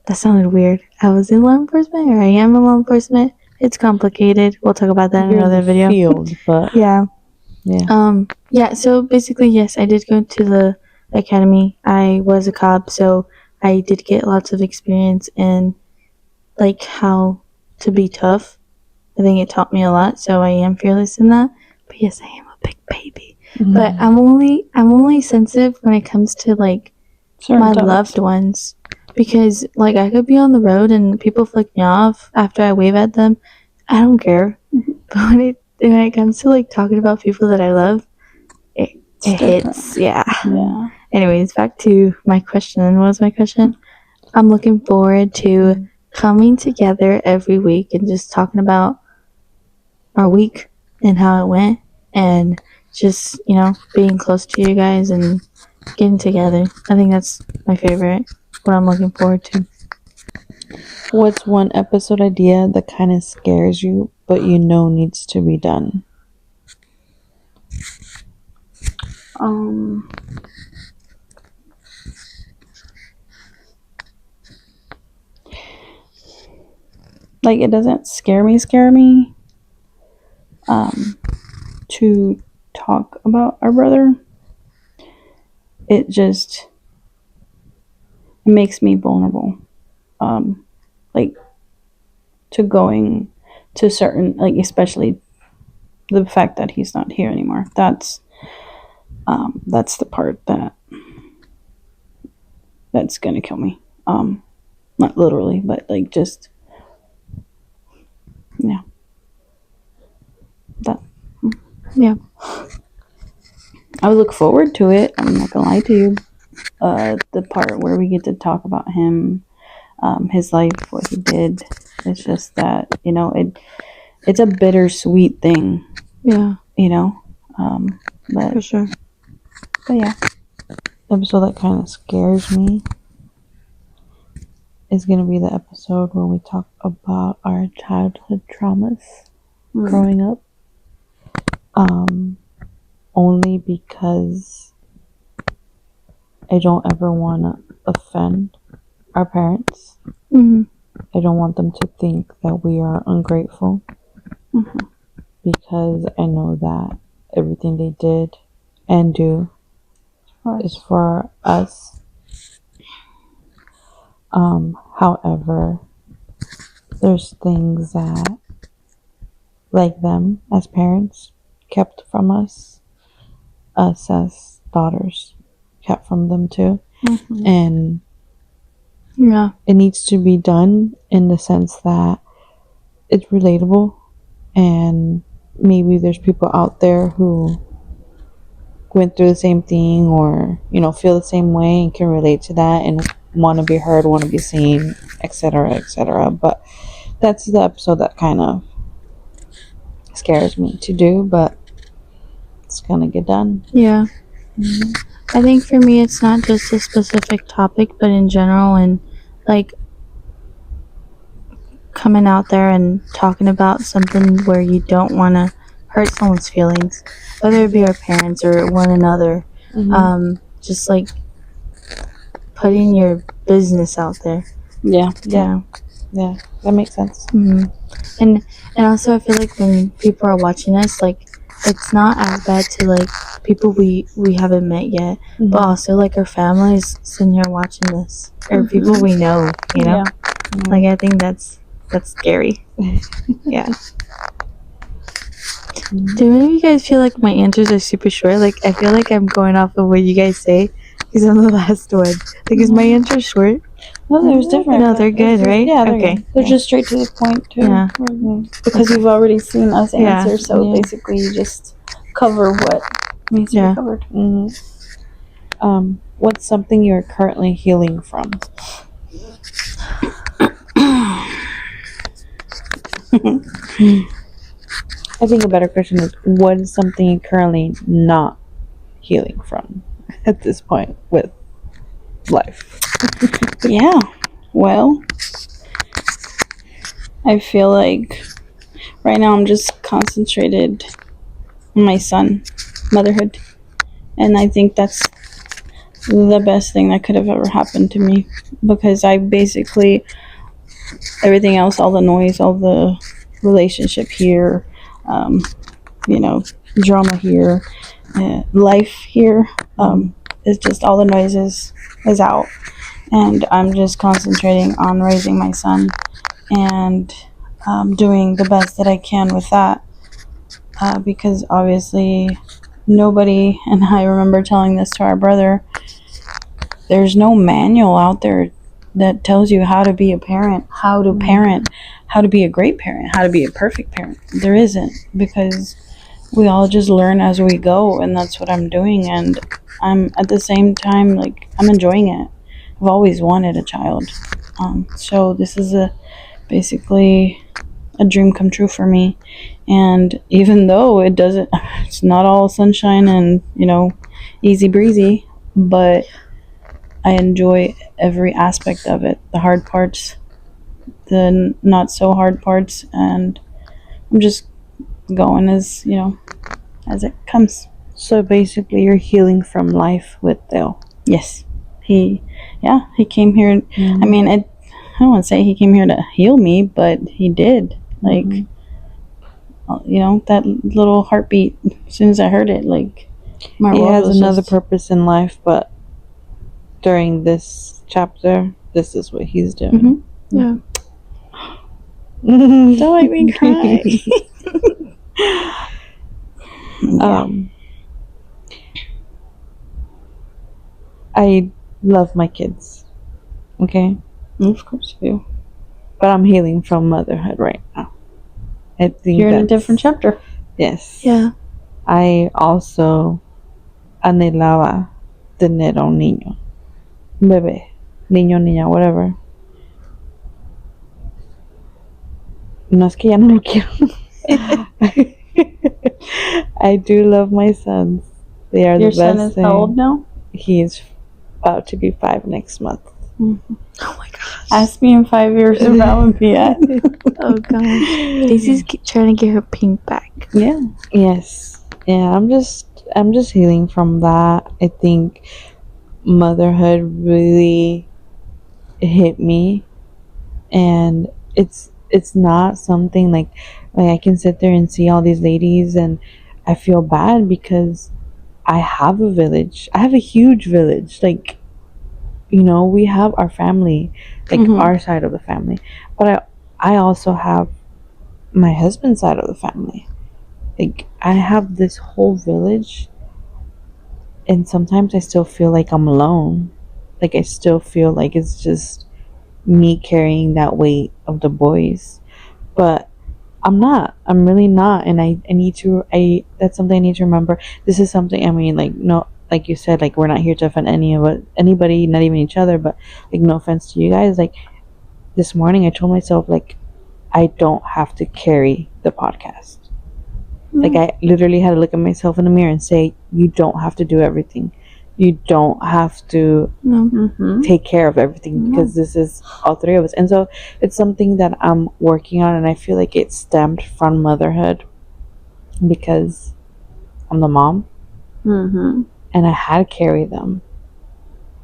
That sounded weird. I was in law enforcement, or I am in law enforcement. It's complicated. We'll talk about that in You're in another the video. field, but Yeah. yeah. Yeah, so basically, yes, I did go to the academy. I was a cop, so I did get lots of experience in, like, how to be tough. I think it taught me a lot, so I am fearless in that. But yes, I am a big baby. Mhm. But I'm only sensitive when it comes to, like, Certain my topics. loved ones. Because, like, I could be on the road and people flick me off after I wave at them. I don't care. But when it comes to, like, talking about people that I love, it hits. Yeah. Yeah. Anyways, back to my question. What was my question? I'm looking forward to coming together every week and just talking about our week and how it went, and just, you know, being close to you guys and getting together. I think that's my favorite, what I'm looking forward to. What's one episode idea that kind of scares you, but you know needs to be done? Like, it doesn't scare me to talk about our brother. It just, it makes me vulnerable. Like, to going to certain, like, especially the fact that he's not here anymore. That's the part that's gonna kill me. Not literally, but, like, just, yeah. That. Yeah. I would look forward to it. I'm not gonna lie to you. The part where we get to talk about him, his life, what he did. It's just that, you know, it's a bittersweet thing, Yeah, you know. for sure. But yeah, Episode that kind of scares me is going to be the episode when we talk about our childhood traumas growing up. Only because I don't ever want to offend our parents. Mm-hmm. I don't want them to think that we are ungrateful, because I know that everything they did and do is for us. However, there's things that, like them as parents, kept from us as daughters, kept from them too. And Yeah. it needs to be done in the sense that it's relatable, and maybe there's people out there who went through the same thing, or, you know, feel the same way and can relate to that and want to be heard, want to be seen, etc., etc. But that's the episode that kind of scares me to do, but it's gonna get done. Yeah. I think for me, it's not just a specific topic, but in general, and, like, coming out there and talking about something where you don't want to hurt someone's feelings, whether it be our parents or one another. Just, like, putting your business out there. yeah. Yeah. That makes sense. And also, I feel like when people are watching us, like, it's not as bad to, like, people we haven't met yet, but also like our families sitting here watching this, or people we know, you know. Yeah. Like I think that's scary. Yeah. Do any of you guys feel like my answers are super short? Like I feel like I'm going off of what you guys say because I'm the last one. Like is my answer short? No, there's different. No, they're good, right? Yeah, they're Okay. good. They're just straight to the point too. Yeah. Because you've already seen us Yeah. answer, so Yeah. basically you just cover what needs to Yeah. be covered. What's something you're currently healing from? I think a better question is, what is something you're currently not healing from at this point with life? Yeah. Well, I feel like right now I'm just concentrated on my son, motherhood. And I think that's the best thing that could have ever happened to me, because I basically, everything else, all the noise, all the relationship here, you know, drama here, life here, is just all the noises is out. And I'm just concentrating on raising my son and doing the best that I can with that. Because obviously nobody, and I remember telling this to our brother, there's no manual out there that tells you how to be a parent, how to parent, how to be a great parent, how to be a perfect parent. There isn't, because we all just learn as we go, and that's what I'm doing. And I'm at the same time, like, I'm enjoying it. I've always wanted a child, so this is basically a dream come true for me. And even though it's not all sunshine and, you know, easy breezy, but I enjoy every aspect of it, the hard parts, the not so hard parts, and I'm just going as, you know, as it comes. So basically, you're healing from life with Dale. Yes. He came here. I mean, I don't want to say he came here to heal me, but he did. Like, you know, that little heartbeat, as soon as I heard it, like, my He world has was another just, purpose in life, but during this chapter, this is what he's doing. Yeah. Don't make me cry. I love my kids. Okay? Of course you do. But I'm healing from motherhood right now. I think You're in a different chapter. Yes. Yeah. I also anhelaba tener un niño. Bebé. Niño, niña, whatever. No es que ya no lo quiero. I do love my sons. They are Your the son best is thing. how old now? He is about to be 5 next month. Oh my gosh. Ask me in 5 years where that would be at. Oh gosh. Daisy's trying to get her pink back. Yeah. Yes. Yeah, I'm just healing from that. I think motherhood really hit me, and it's not something like I can sit there and see all these ladies and I feel bad because I have a village. I have a huge village. Like, you know, we have our family, like our side of the family. But I also have my husband's side of the family. Like, I have this whole village, and sometimes I still feel like I'm alone. Like, I still feel like it's just me carrying that weight of the boys. But I'm not. I'm really not. And I need to, that's something I need to remember. This is something, I mean, like, no, like you said, like, we're not here to offend anybody, not even each other, but, like, no offense to you guys. Like, this morning I told myself, like, I don't have to carry the podcast. Like, I literally had to look at myself in the mirror and say, you don't have to do everything. You don't have to take care of everything, because this is all three of us. And so it's something that I'm working on, and I feel like it stemmed from motherhood because I'm the mom, and I had to carry them.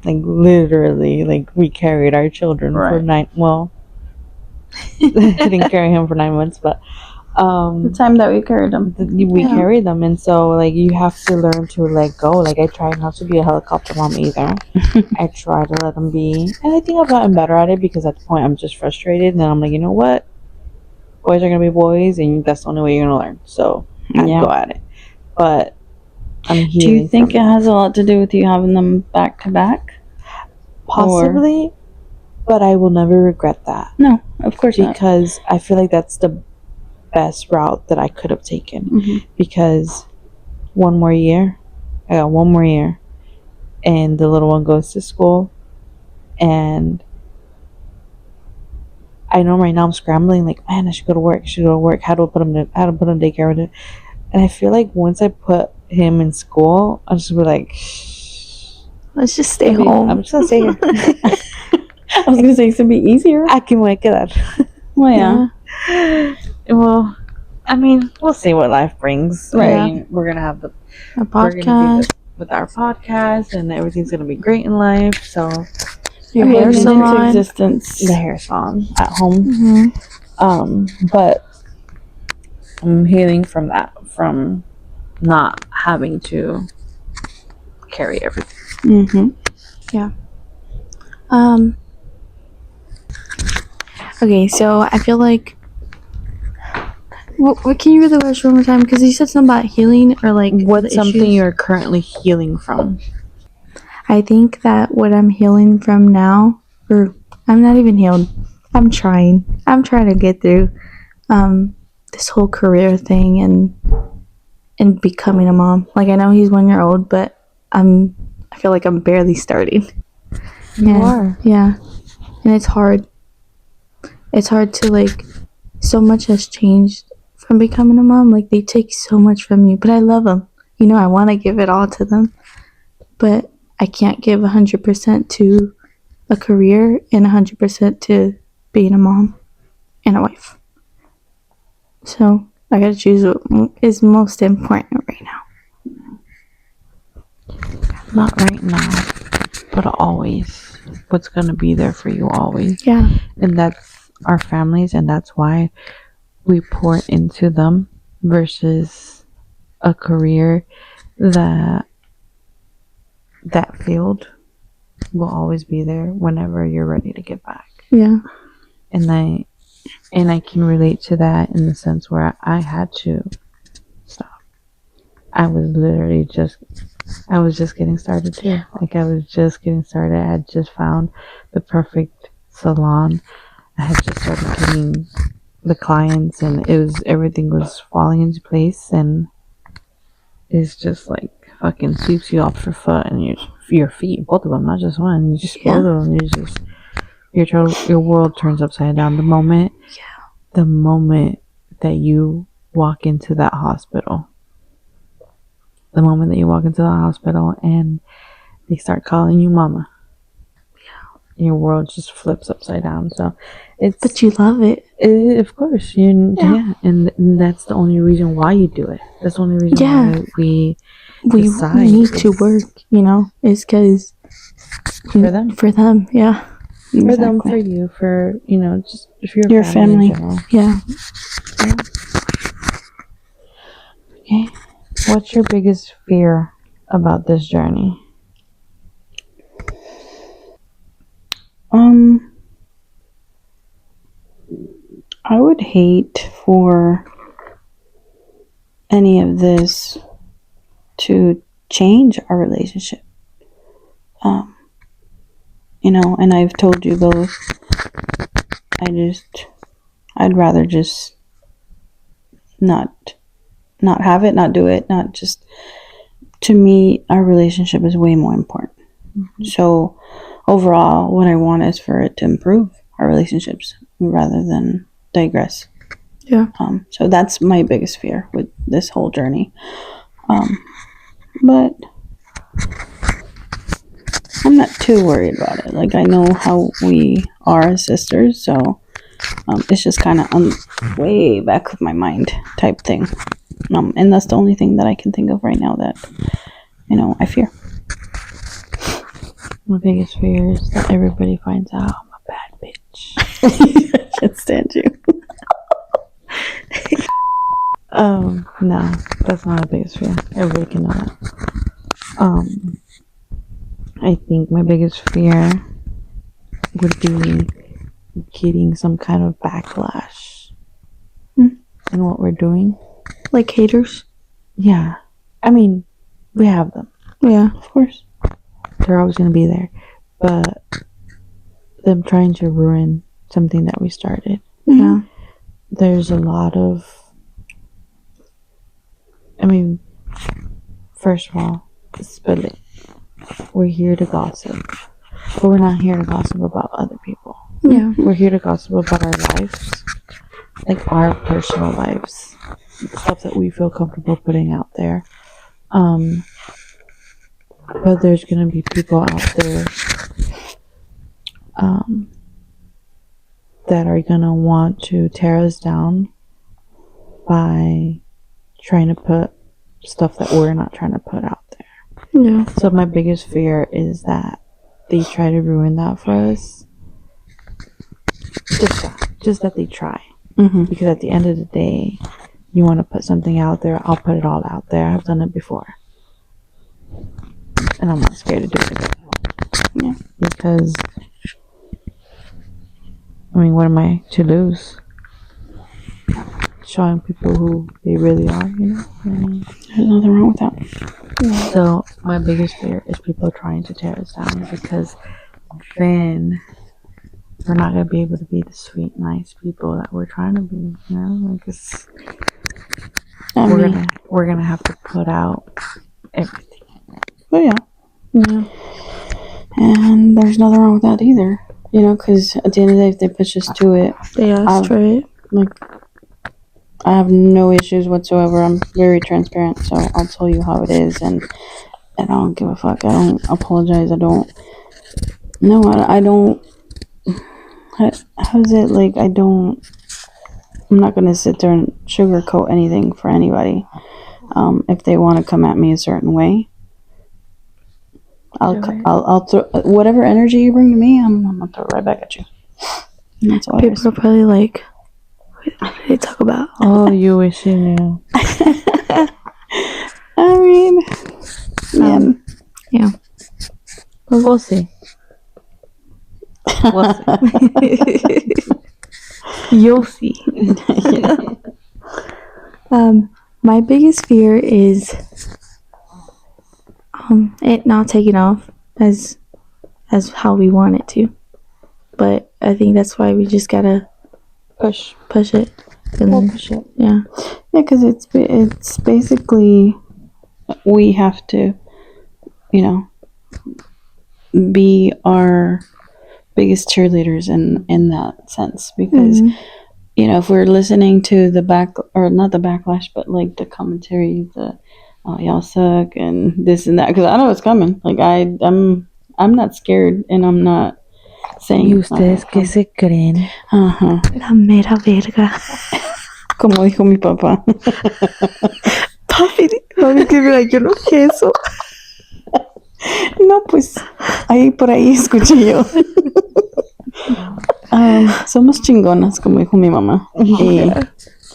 Like, literally, like, we carried our children for 9, well, I didn't carry him for 9 months, but The time that we carried them. We carry them, and so like you have to learn to let go. Like I try not to be a helicopter mom either. I try to let them be, and I think I've gotten better at it because at the point I'm just frustrated, and then I'm like, you know what, boys are gonna be boys, and that's the only way you're gonna learn. So I go at it. But I'm healing. Do you think it has a lot to do with you having them back to back? Possibly, but I will never regret that. No, of course not. Because I feel like that's the best route that I could have taken. Because I got one more year, and the little one goes to school, and I know right now I'm scrambling, like, man, I should go to work, how do I put him in daycare with it? And I feel like once I put him in school, I'll just be like, let's just stay home. I'm just gonna stay here. I was gonna say it's gonna be easier. I can make it. Well, yeah. Well, I mean, we'll see what life brings. Right. I mean, we're gonna have A podcast with our podcast, and everything's gonna be great in life. So your hair salon, existence. the hair salon at home. But I'm healing from that, from not having to carry everything. Yeah. Okay, so I feel like. What can you read the question one more time? Because you said something about healing or like. What's something issues? you're currently healing from? I think that what I'm healing from now, or I'm not even healed. I'm trying to get through this whole career thing and becoming a mom. Like I know he's 1 year old, but I feel like I'm barely starting. You are. Yeah. And it's hard. It's hard to like, so much has changed from becoming a mom. Like they take so much from you, but I love them. You know, I want to give it all to them, but I can't give 100% to a career and 100% to being a mom and a wife. So I gotta choose what is most important right now. Not right now, but always. What's gonna be there for you always. Yeah. And that's our families, and that's why we pour into them versus a career that field will always be there whenever you're ready to get back. Yeah. And I can relate to that in the sense where I had to stop. I was just getting started too. Like I was just getting started. I had just found the perfect salon. I had just started getting the clients, and everything was falling into place, and it's just like fucking sweeps you off your foot and your feet, both of them, not just one. You just both of them. You just your world turns upside down the moment that you walk into that hospital. The moment that you walk into the hospital and they start calling you mama. Your world just flips upside down. So But you love it. Of course. And that's the only reason why you do it. That's the only reason why we need to work, you know, is because for them. For them, yeah. For them, for you, for, you know, just for your family. Yeah. Okay. What's your biggest fear about this journey? I would hate for any of this to change our relationship. You know, and I've told you both, I'd rather just not have it, not do it, not just, to me, our relationship is way more important. So overall, what I want is for it to improve our relationships rather than digress. Yeah. So that's my biggest fear with this whole journey. But I'm not too worried about it. Like, I know how we are as sisters, so it's just kind of way back of my mind type thing. And that's the only thing that I can think of right now that, you know, I fear. My biggest fear is that everybody finds out I'm a bad bitch. I can't stand you. No, that's not a biggest fear. Everybody can know that. I think my biggest fear would be getting some kind of backlash in what we're doing. Like haters. Yeah. I mean, we have them. Yeah, of course. They're always going to be there. But them trying to ruin something that we started. Yeah. There's a lot of... I mean, first of all, spill it. We're here to gossip. But we're not here to gossip about other people. Yeah. We're here to gossip about our lives. Like our personal lives. Stuff that we feel comfortable putting out there. But there's going to be people out there that are going to want to tear us down by trying to put stuff that we're not trying to put out there. Yeah. So my biggest fear is that they try to ruin that for us. Just that they try. Because at the end of the day, you want to put something out there, I'll put it all out there. I've done it before. And I'm not scared to do it again. Yeah. Because, I mean, what am I to lose? Showing people who they really are, you know? I mean, There's nothing wrong with that. yeah. So, my biggest fear is people trying to tear us down, because then we're not going to be able to be the sweet, nice people that we're trying to be, you know? Like, it's... We're gonna have to put out everything. But yeah. And there's nothing wrong with that either. You know, because at the end of the day, if they push us to it, they asked for it. Like, I have no issues whatsoever. I'm very transparent, so I'll tell you how it is, and I don't give a fuck. I don't apologize. I don't. No, I don't. How's it like? I'm not gonna sit there and sugarcoat anything for anybody. If they want to come at me a certain way, I'll throw whatever energy you bring to me. I'm gonna throw it right back at you. And that's all. People are probably like, what do they talk about? Oh, you wish you knew. I mean, yeah. But we'll see. We'll see. You'll see. My biggest fear is it not taking off as how we want it to. But I think that's why we just gotta push it. And push it. Yeah, because it's basically we have to, you know, be our biggest cheerleaders in that sense, because you know, if we're listening to the not the backlash, but like the commentary, oh, y'all suck and this and that, because I know it's coming. Like I'm not scared, and I'm not saying. ¿Y ustedes qué se creen? La mera verga. Como dijo mi papá. Papi, que mira, yo no queso. No, pues ahí por ahí escuché yo. Somos chingonas, como dijo mi mamá. Y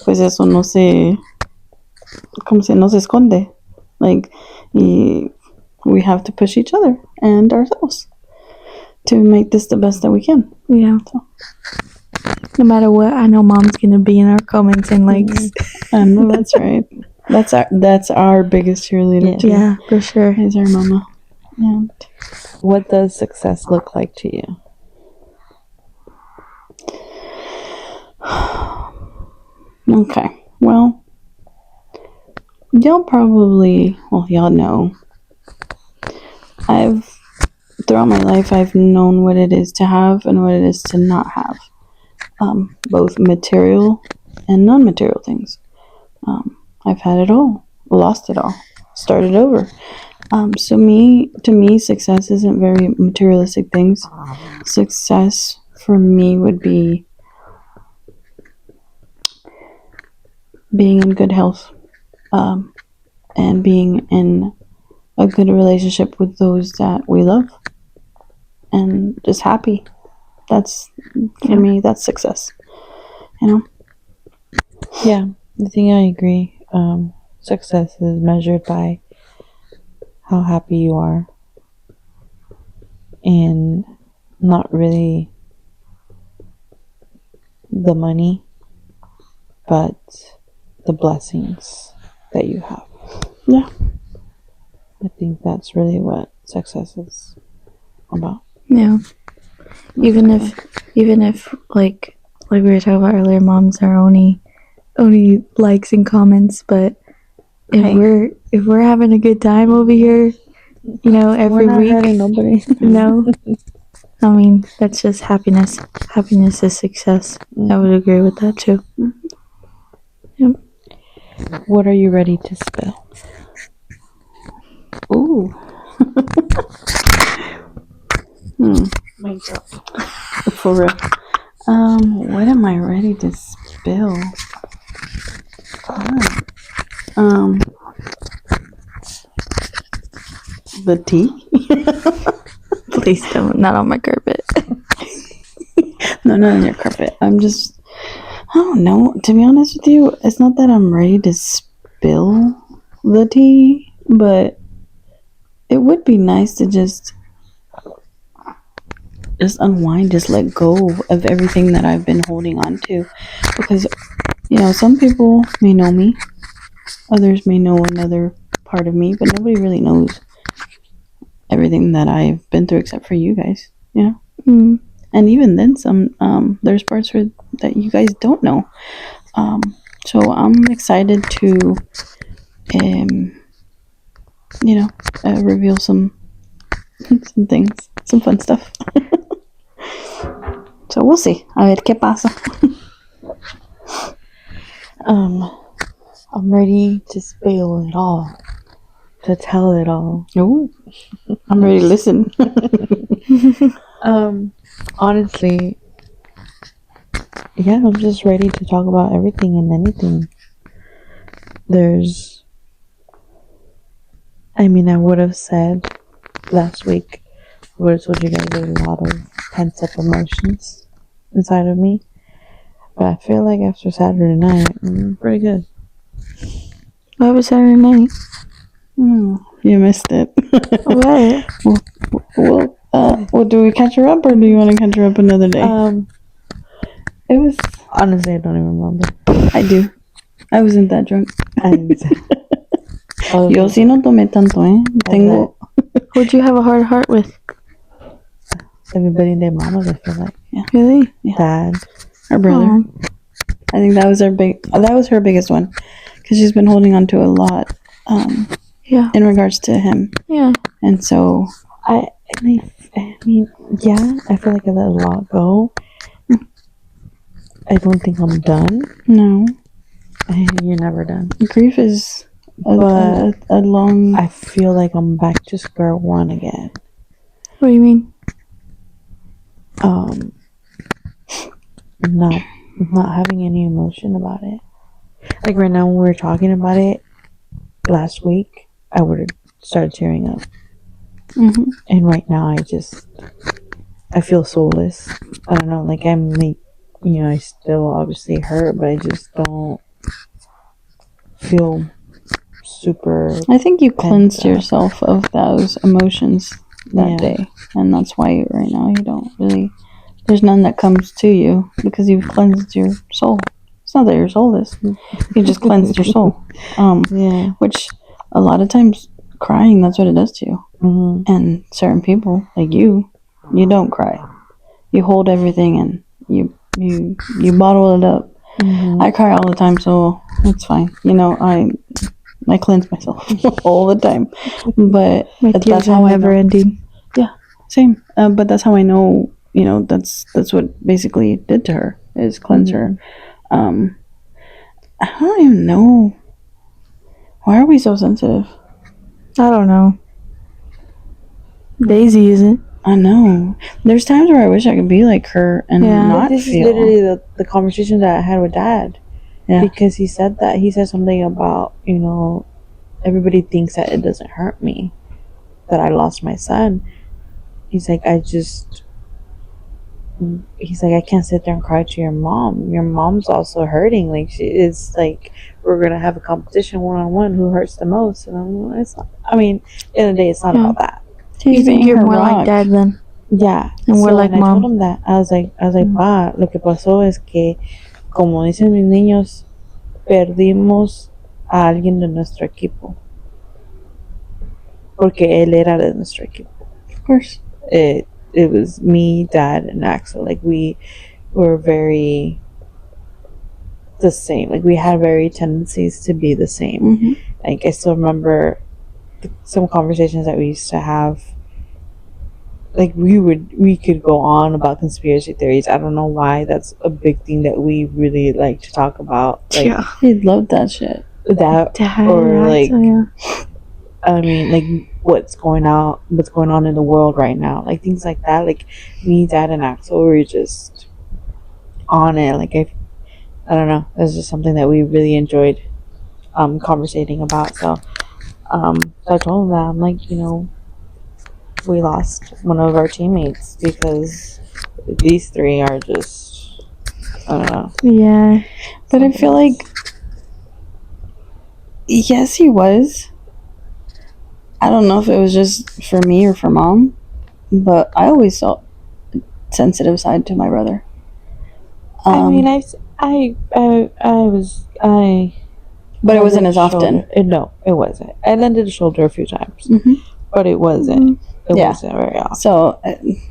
pues eso no se esconde. Like, we have to push each other and ourselves to make this the best that we can. Yeah. So, no matter what, I know Mom's gonna be in our comments and likes. I know that's right. That's our biggest cheerleader too. Yeah, for sure. Is our mama. And what does success look like to you? Okay. Well, y'all know. Throughout my life, I've known what it is to have and what it is to not have. Both material and non-material things. I've had it all, lost it all, started over. To me, success isn't very materialistic things. Success for me would be being in good health, and being in a good relationship with those that we love, and just happy. That's, for me, that's success. You know? Yeah, I think I agree. success is measured by how happy you are, and not really the money, but the blessings that you have. Yeah. I think that's really what success is about. Yeah. Even if like we were talking about earlier, moms are only likes and comments, but if we're having a good time over here, you know, every We're not week, hurting nobody. no, I mean that's just happiness. Happiness is success. I would agree with that too. Yep. What are you ready to spill? Ooh. For real. What am I ready to spill? The tea? Please don't. Not on my carpet. No, not on your carpet. I don't know. To be honest with you, it's not that I'm ready to spill the tea, but it would be nice to just unwind, just let go of everything that I've been holding on to. Because, you know, some people may know me, others may know another part of me, but nobody really knows everything that I've been through except for you guys, you know? Mm. And even then, there's parts that you guys don't know. So I'm excited to, reveal some things, some fun stuff. So we'll see. A ver qué pasa. I'm ready to spill it all, to tell it all. Oh, I'm ready to listen. Honestly, yeah, I'm just ready to talk about everything and anything. I would have said last week, I would have told you guys there's a lot of pent up emotions inside of me. But I feel like after Saturday night, I'm pretty good. What was Saturday night? You missed it. What? Well, do we catch her up or do you want to catch her up another day? It was, honestly, I don't even remember. I do. I wasn't that drunk. I didn't say. Yo sí no tomé tanto, Tengo. Who'd you have a hard heart with? Everybody and their mamas, I feel like. Yeah. Really? Yeah. Dad. Her brother. Aw. I think that was her biggest one, because she's been holding on to a lot. Yeah. In regards to him. Yeah. And so I mean, yeah, I feel like I let a lot go. I don't think I'm done. no, You're never done. grief is But a long. I feel like I'm back to square one again. What do you mean? Not having any emotion about it. Like right now when we were talking about it last week, I would have started tearing up. Mm-hmm. And right now I feel soulless. I don't know, like I'm like, I still obviously hurt, but I just don't feel super. I think you cleansed up. yourself of those emotions that Yeah. day, and that's why right now you don't really. There's none that comes to you because you've cleansed your soul. It's not that your soul is. You just cleansed your soul. Yeah. Which a lot of times crying, that's what it does to you. Mm-hmm. And certain people like you don't cry. You hold everything and you bottle it up. Mm-hmm. I cry all the time, so it's fine. I cleanse myself all the time. But My that's tears how are I never know. ending. Yeah, same. But that's how I know. That's what basically it did to her, is cleanse her. I don't even know. Why are we so sensitive? I don't know. Daisy isn't. I know. There's times where I wish I could be like her and Yeah. not This feel. is literally the conversation that I had with Dad. Yeah. Because he said something about, everybody thinks that it doesn't hurt me that I lost my son. He's like, he's like, I can't sit there and cry to your mom. Your mom's also hurting. Like, she is like, we're gonna have a competition one-on-one who hurts the most. And it's not, I mean, in the day, it's not about that. You think you're more like dad then? Yeah. And we're like I told mom. him that. I was like, pa, lo que pasó es que, como dicen mis niños, perdimos a alguien de nuestro equipo. Porque él era de nuestro equipo. Of course. It was me, Dad, and Axel. Like, we were very the same. Like, we had very tendencies to be the same. Mm-hmm. Like, I still remember some conversations that we used to have. Like, we could go on about conspiracy theories. I don't know why that's a big thing that we really like to talk about. Like, Yeah. He loved that shit. that, Dad, or like, yeah. I mean, like, what's going on in the world right now, like things like that. Like, me, Dad, and Axel were just on it. Like, I don't know. It's just something that we really enjoyed conversating about. So I told him that, I'm like, we lost one of our teammates because these three are just, I don't know. Yeah. But I feel like, yes, he was. I don't know if it was just for me or for mom, but I always saw a sensitive side to my brother. I mean, I was. But it wasn't as shoulder. often. No, it wasn't. I lended a shoulder a few times, Mhm. but it wasn't. It Yeah. wasn't very often. So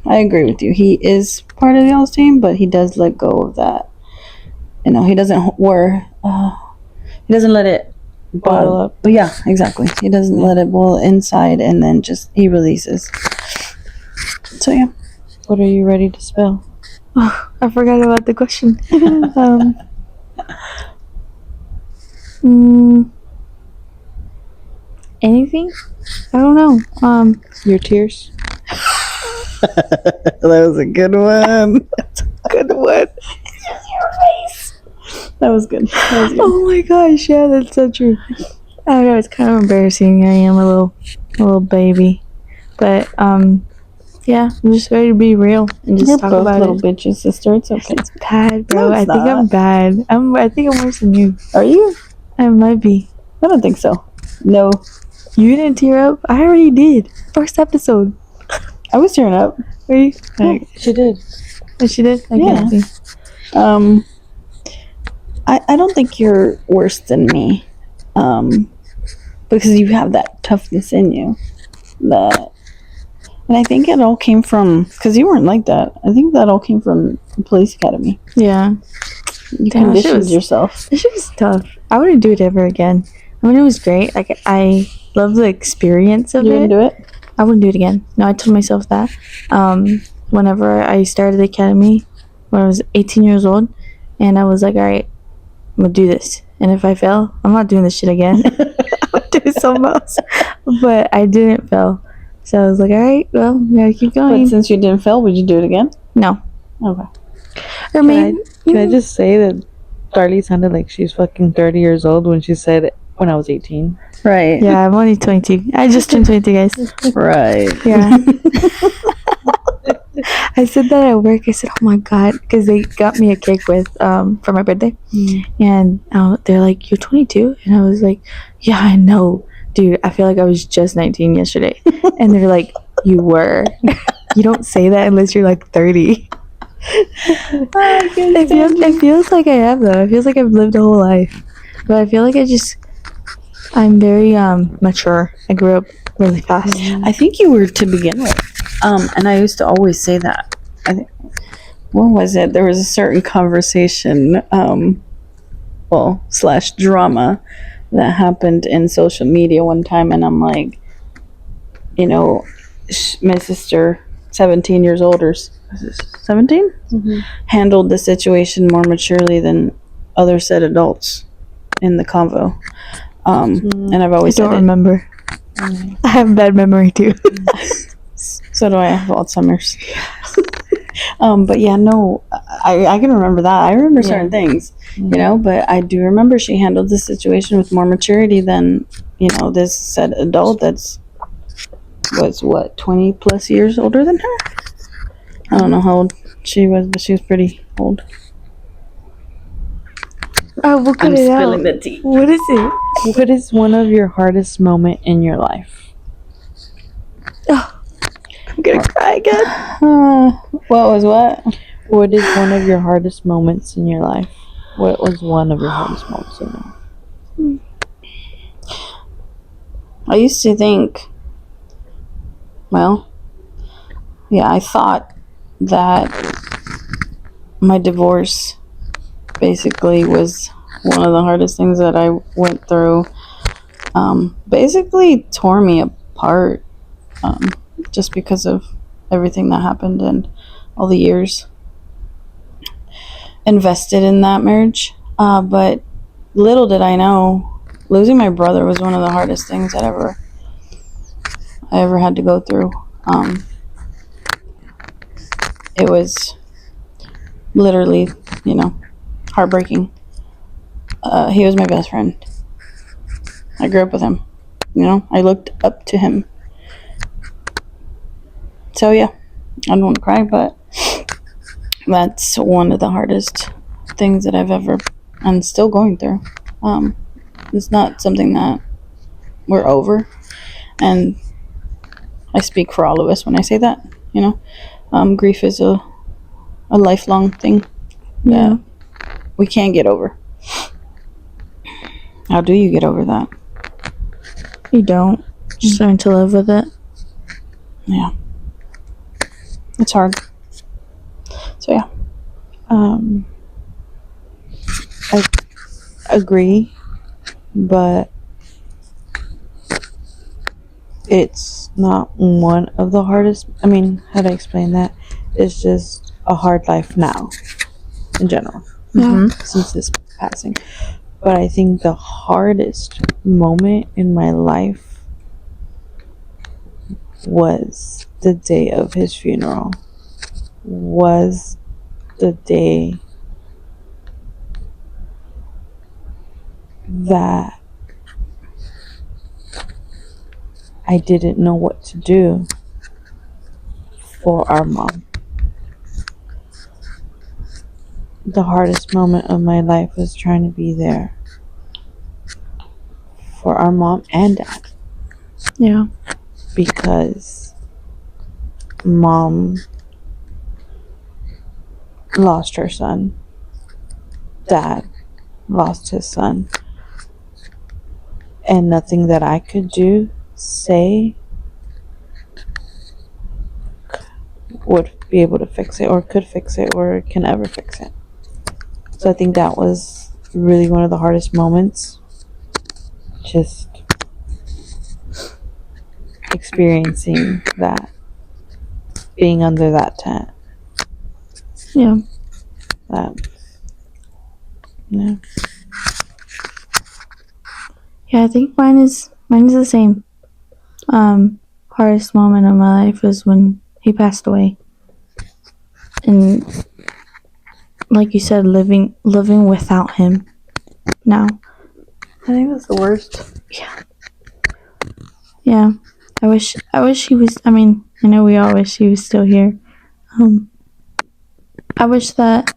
I agree with you. He is part of the All's team, but he does let go of that. He doesn't he doesn't let it Boil up. But yeah, exactly. He doesn't let it boil inside, and then he releases. So yeah. What are you ready to spill? Oh, I forgot about the question. Anything? I don't know. Your tears. That was a good one. That's a good one. Your face. That was good. Oh my gosh, yeah, that's so true. I don't know, it's kind of embarrassing. I am a little baby, but yeah, I'm just ready to be real and just You're talk both about little it. bitches, sister. It's okay. It's bad, bro. No, I it's think I'm not. bad. I think I'm worse than you. Are you? I might be. I don't think so. No. You didn't tear up? I already did. First episode. I was tearing up. Were you? Yeah, she did. Oh, she did? I Yeah. can't see. I don't think you're worse than me. Because you have that toughness in you. And I think it all came from, because you weren't like that. I think that all came from the police academy. Yeah. You Damn, conditioned yourself. This shit was tough. I wouldn't do it ever again. I mean, it was great. Like, I love the experience of You it. wouldn't do it? I wouldn't do it again. No, I told myself that. Whenever I started the academy, when I was 18 years old, and I was like, all right, I'm going to do this. And if I fail, I'm not doing this shit again. I'll do something else. But I didn't fail. So I was like, all right, well, we gotta keep going. But since you didn't fail, would you do it again? No. Okay. Or maybe. Can I just say that Darlie sounded like she's fucking 30 years old when she said when I was 18. Right. Yeah, I'm only 22. I just turned 22, guys. Right. Yeah. I said that at work. I said, oh my God, because they got me a cake with for my birthday. And they're like, you're 22? And I was like, yeah, I know. Dude, I feel like I was just 19 yesterday. And they're like, you were. You don't say that unless you're like 30. It feels like I have, though. It feels like I've lived a whole life. But I feel like I'm very mature. I grew up really fast. I think you were to begin with. And I used to always say that. I think, what was it? There was a certain conversation, slash drama that happened in social media one time, and I'm like, my sister, 17 years older, 17, handled the situation more maturely than other said adults in the convo. And I've always I don't remember. I have bad memory too. So do I. Have Alzheimer's. But yeah, no, I can remember that. I remember certain things, but I do remember she handled the situation with more maturity than, this said adult was 20 plus years older than her? I don't know how old she was, but she was pretty old. Oh, we'll cut I'm it spilling out. the tea. What is it? What is one of your hardest moment in your life? I'm gonna cry again. What was what? What is one of your hardest moments in your life? What was one of your hardest moments in your life? I used to think, well, yeah, I thought that my divorce basically was one of the hardest things that I went through. Basically tore me apart, just because of everything that happened and all the years invested in that marriage. But little did I know, losing my brother was one of the hardest things I ever had to go through. It was literally, heartbreaking. He was my best friend. I grew up with him. I looked up to him. So yeah, I don't want to cry, but that's one of the hardest things that I've ever and still going through. It's not something that we're over, and I speak for all of us when I say that. Grief is a lifelong thing Yeah. that we can't get over. How do you get over that? You don't. Just learn to live with it. Yeah, it's hard. So yeah. I agree, but it's not one of the hardest. I mean, how do I explain that? It's just a hard life now, in general, Yeah. since his passing. But I think the hardest moment in my life was the day of his funeral. Was the day that I didn't know what to do for our mom. The hardest moment of my life was trying to be there for our mom and dad, Yeah. because mom lost her son, dad lost his son, and nothing that I could do, say, would be able to fix it, or could fix it, or can ever fix it. So I think that was really one of the hardest moments, just experiencing that, being under that tent. Yeah. That, yeah. Yeah, I think mine is the same. Hardest moment of my life was when he passed away. And like you said, living without him now. I think that's the worst. Yeah. I wish he was, I mean, I know we all wish he was still here. I wish that,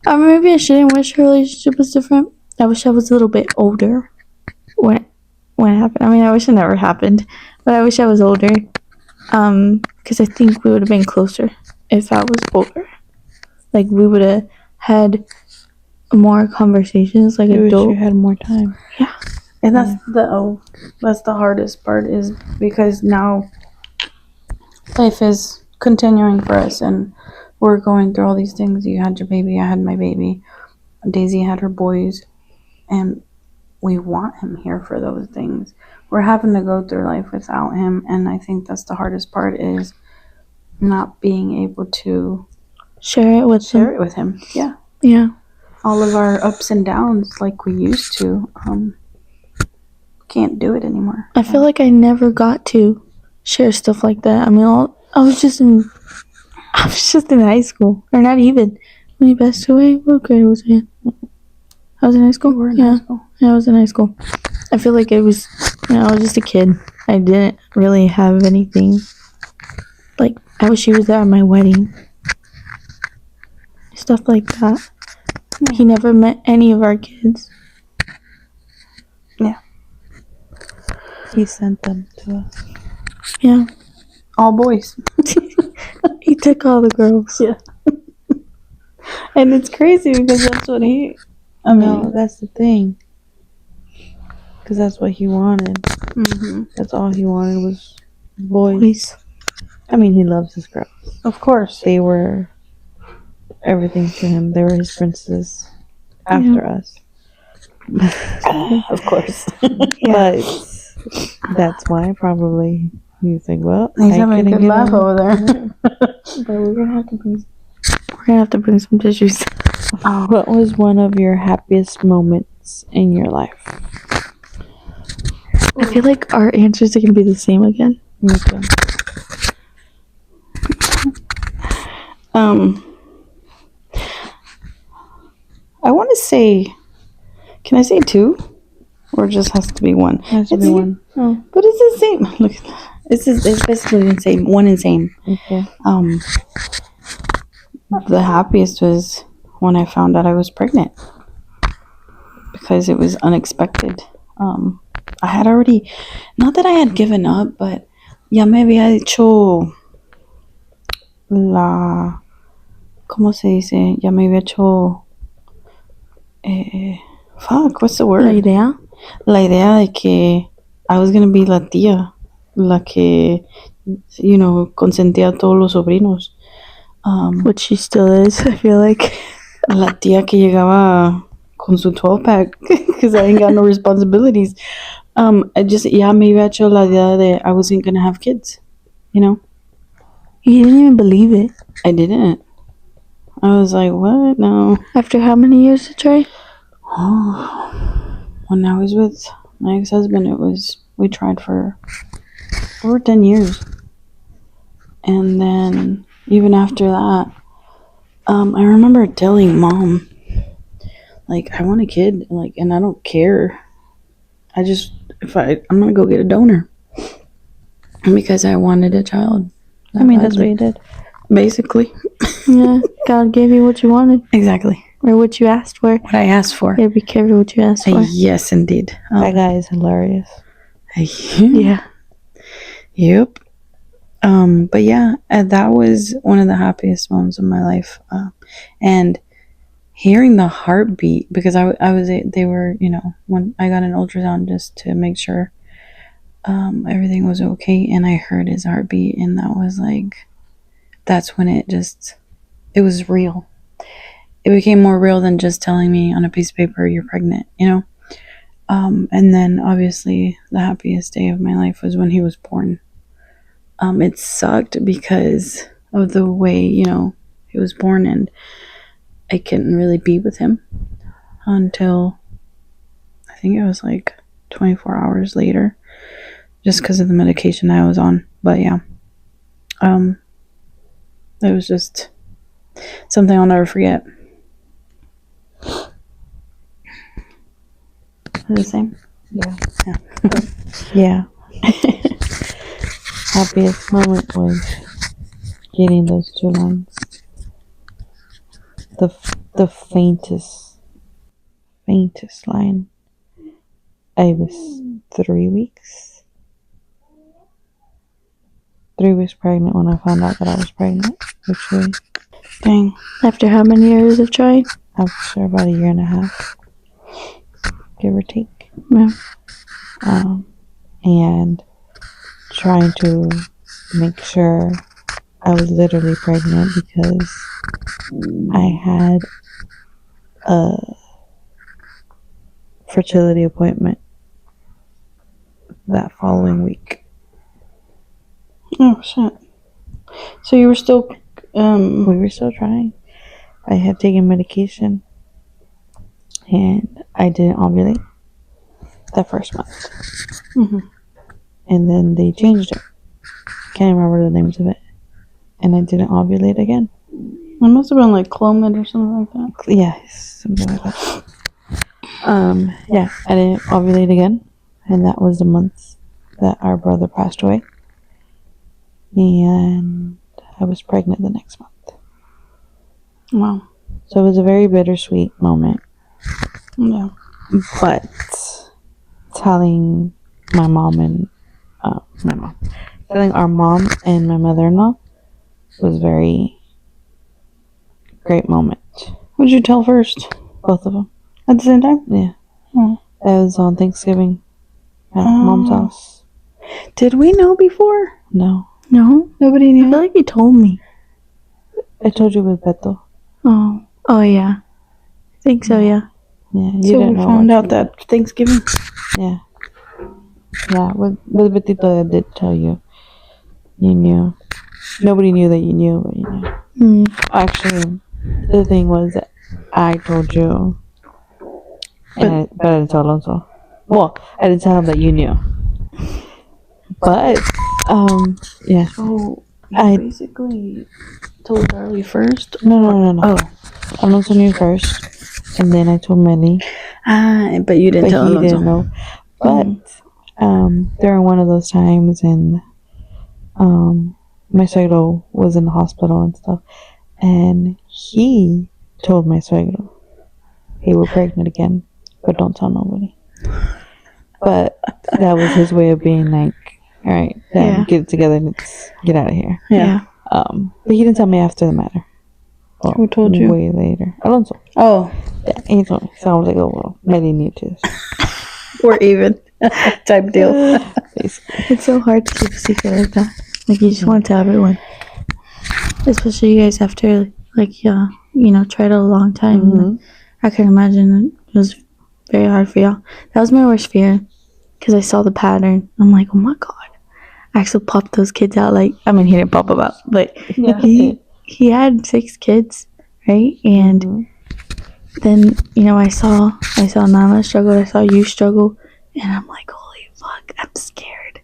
maybe I shouldn't wish her relationship was different. I wish I was a little bit older when it happened. I mean, I wish it never happened, but I wish I was older. Because I think we would have been closer if I was older. Like, we would have had more conversations, like I wish adult. you had more time. Yeah. And that's the hardest part, is because now life is continuing for us, and we're going through all these things. You had your baby, I had my baby, Daisy had her boys, and we want him here for those things. We're having to go through life without him, and I think that's the hardest part, is not being able to Share it with him. Yeah. Yeah. All of our ups and downs like we used to. Can't do it anymore. I feel like I never got to share stuff like that. I mean, I was just in high school, or not even. When he passed away, what grade was I in? I was in high school. You were in high school. Yeah, I was in high school. I feel like it was, I was just a kid. I didn't really have anything. Like, I wish he was there at my wedding. stuff like that. He never met any of our kids. He sent them to us. Yeah. All boys. He took all the girls. Yeah. And it's crazy because that's what he. I mean, No, that's the thing. Because that's what he wanted. mhm. That's all he wanted was boys. Boys. I mean, he loves his girls. Of course. They were everything to him. They were his princes after us. Of course. But that's why probably he's like, well, He's I having a couldn't good get laugh on. over there. But we're gonna have to bring some tissues. What was one of your happiest moments in your life? I feel like our answers are gonna be the same again. Me too. I want to say, can I say two, or just has to be one? Has to be one. Oh, but it's the same. Look at that. It's basically the same. One and same. Okay. The happiest was when I found out I was pregnant because it was unexpected. I had already, not that I had given up, but ya me había hecho ¿cómo se dice? Ya me había hecho, fuck, what's the word? La idea? La idea de que I was gonna be la tía, la que, consentía a todos los sobrinos. Which she still is, I feel like. La tía que llegaba con su 12-pack because I ain't got no responsibilities. Ya me había hecho la idea de I wasn't gonna have kids, You didn't even believe it. I didn't. I was like, what? No. After how many years to try? Oh, when I was with my ex-husband, we tried for over 10 years. And then even after that, I remember telling mom, like, I want a kid, like, and I don't care. I'm gonna go get a donor because I wanted a child. I mean, that's what you did. Basically. Yeah, God gave you what you wanted. Exactly. Or what you asked for. What I asked for. Yeah, be careful what you asked for. Yes, indeed. That guy is hilarious. Yeah. Yep. But yeah, that was one of the happiest moments of my life. And hearing the heartbeat, because they were, when I got an ultrasound just to make sure everything was okay, and I heard his heartbeat, and that was like, that's when it was real. It became more real than just telling me on a piece of paper you're pregnant, and then obviously the happiest day of my life was when he was born. It sucked because of the way, he was born, and I couldn't really be with him until I think it was like 24 hours later, just because of the medication I was on. But yeah, it was just something I'll never forget. The same? Yeah. Yeah. Happiest moment was getting those 2 lines. The faintest line. I was 3 weeks. 3 weeks pregnant when I found out that I was pregnant. Actually, Dang. After how many years of trying? after about a year and a half, give or take. Yeah. And trying to make sure I was literally pregnant because I had a fertility appointment that following week. Oh, shit. So you were still, We were still trying. I had taken medication and I didn't ovulate the first month. Mhm. And then they changed it. Can't remember the names of it. And I didn't ovulate again. It must have been like Clomid or something like that. Yeah, something like that. Yeah, I didn't ovulate again. And that was the month that our brother passed away. And I was pregnant the next month. Wow. So it was a very bittersweet moment. Yeah. But telling my mom and telling our mom and my mother-in-law was very great moment. What'd you tell first? Both of them. At the same time? Yeah. Oh. That was on Thanksgiving at mom's house. Did we know before? No. No? Nobody I knew. feel like you told me. I told you with Beto. Oh. Oh, yeah. I think so, yeah. Yeah. You So didn't we know found about out that Thanksgiving. Yeah. Yeah. With Betito, I did tell you. You knew. Nobody knew that you knew, but you knew. Actually, the thing was that I told you. But I didn't tell Alonso. Well, I didn't tell him that you knew. But, yeah. So I basically told Darlie first. no. Oh. Alonso knew first, and then I told Melly, But you didn't but tell he Alonso. didn't know. But during one of those times, and my suegro was in the hospital and stuff, and he told my suegro, "Hey, we're pregnant again, but don't tell nobody." But that was his way of being like, "All right, then Yeah. get it together and let's get out of here." Yeah. But he didn't tell me after the matter. Well, Who told you? Way later. Alonso. Oh, Yeah, he told me. So I was like, oh, well, Melly knew too. we're even type deal. Basically. It's so hard to keep a secret like that. Like, you just want to tell everyone. Especially you guys after, like, tried a long time. Mm-hmm. I can imagine it was very hard for y'all. That was my worst fear. Because I saw the pattern. I'm like, oh my God. Axel popped those kids out. Like, I mean, he didn't pop them out. But Yeah. he had 6 kids, right? And then, I saw Nana struggle. I saw you struggle. And I'm like, holy fuck, I'm scared.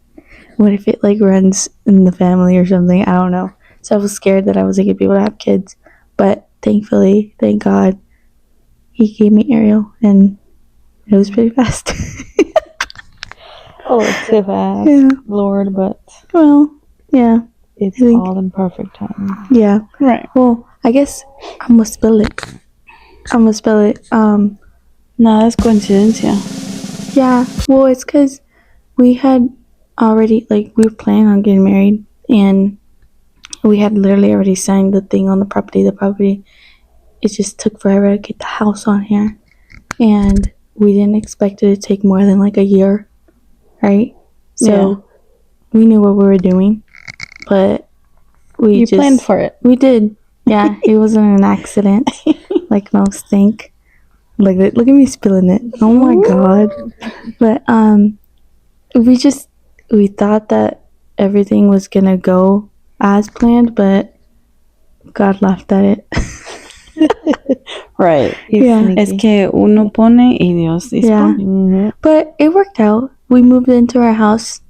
What if it, like, runs in the family or something? I don't know. So I was scared that I wasn't going to be able to have kids. But thankfully, thank God, he gave me Ariel. And it was pretty fast. Oh, it's so fast, Yeah. Lord, but Well, yeah. it's I think- all in perfect time. Yeah. Right. Well, I guess I'm gonna spill it. No, that's coincidencia. Yeah. Well, it's because we had already, like, we were planning on getting married, and we had literally already signed the thing on the property. It just took forever to get the house on here, and we didn't expect it to take more than like a year, right? So we knew what we were doing, but You planned for it. We did. Yeah, it wasn't an accident, like most think. Like, look at me spilling it. Oh my God. But we thought that everything was gonna go as planned, but God laughed at it. Right. Yeah. Sneaky. Es que uno pone y Dios dispone. Yeah. Mm-hmm. But it worked out. We moved into our house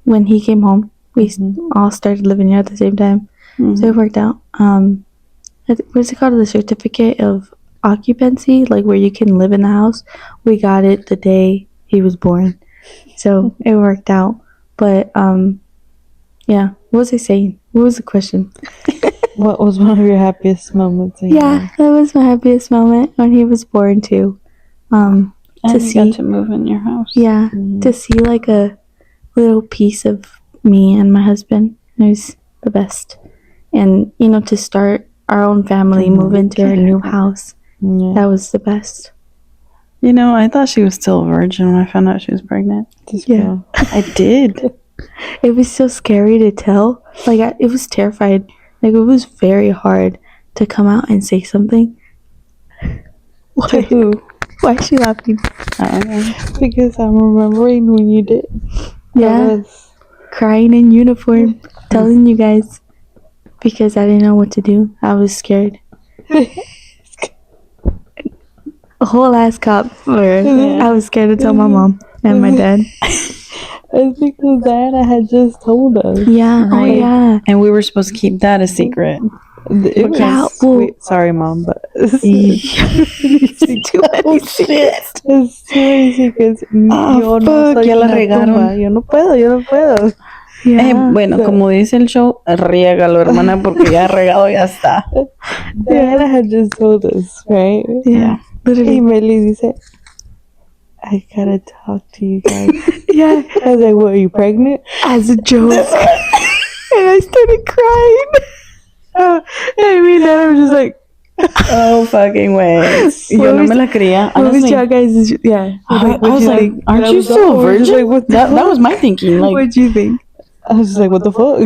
when he came home. We all started living here at the same time. Mhm. So it worked out. What's it called? The certificate of occupancy, like where you can live in the house. We got it the day he was born. So it worked out. But yeah. What was I saying? What was the question? What was one of your happiest moments? In Yeah, that was my happiest moment when he was born too. And To you see, got to move in your house. yeah, to see like a little piece of me and my husband. It was the best. And to start our own family, move into our new house. Yeah. That was the best. I thought she was still a virgin when I found out she was pregnant. Yeah. I did. It was so scary to tell. Like, it was terrified. Like, it was very hard to come out and say something. To who? Why is she laughing? I don't know. Because I'm remembering when you did. Yeah. Crying in uniform, telling you guys. Because I didn't know what to do. I was scared. A whole ass cop. I was scared to tell my mom and my dad. It's because Diana had just told us. Yeah. Right. Oh, yeah. And we were supposed to keep that a secret. It was, Yeah, well- wait, sorry, Mom, but It's too many secrets. it's too many secrets. Ah, Yo no fuck, soy ya la una regaron. tumba. Yo no puedo. Yeah. Bueno, como dice el show, riégalo, hermana, porque ya regado ya está. Diana had just told us, right? Yeah. Literally. Hey, Melly said, I gotta talk to you guys. Yeah. I was like, what, are you pregnant? As a joke. And I started crying. And me and Dad were just like, Oh, fucking way. Yo no me la creía. what was Honestly, your guys', yeah. I What'd was you like, think? aren't you still a We're just virgin? like, what the that fuck? was my thinking. Like, What'd you think? I was just like, what the fuck?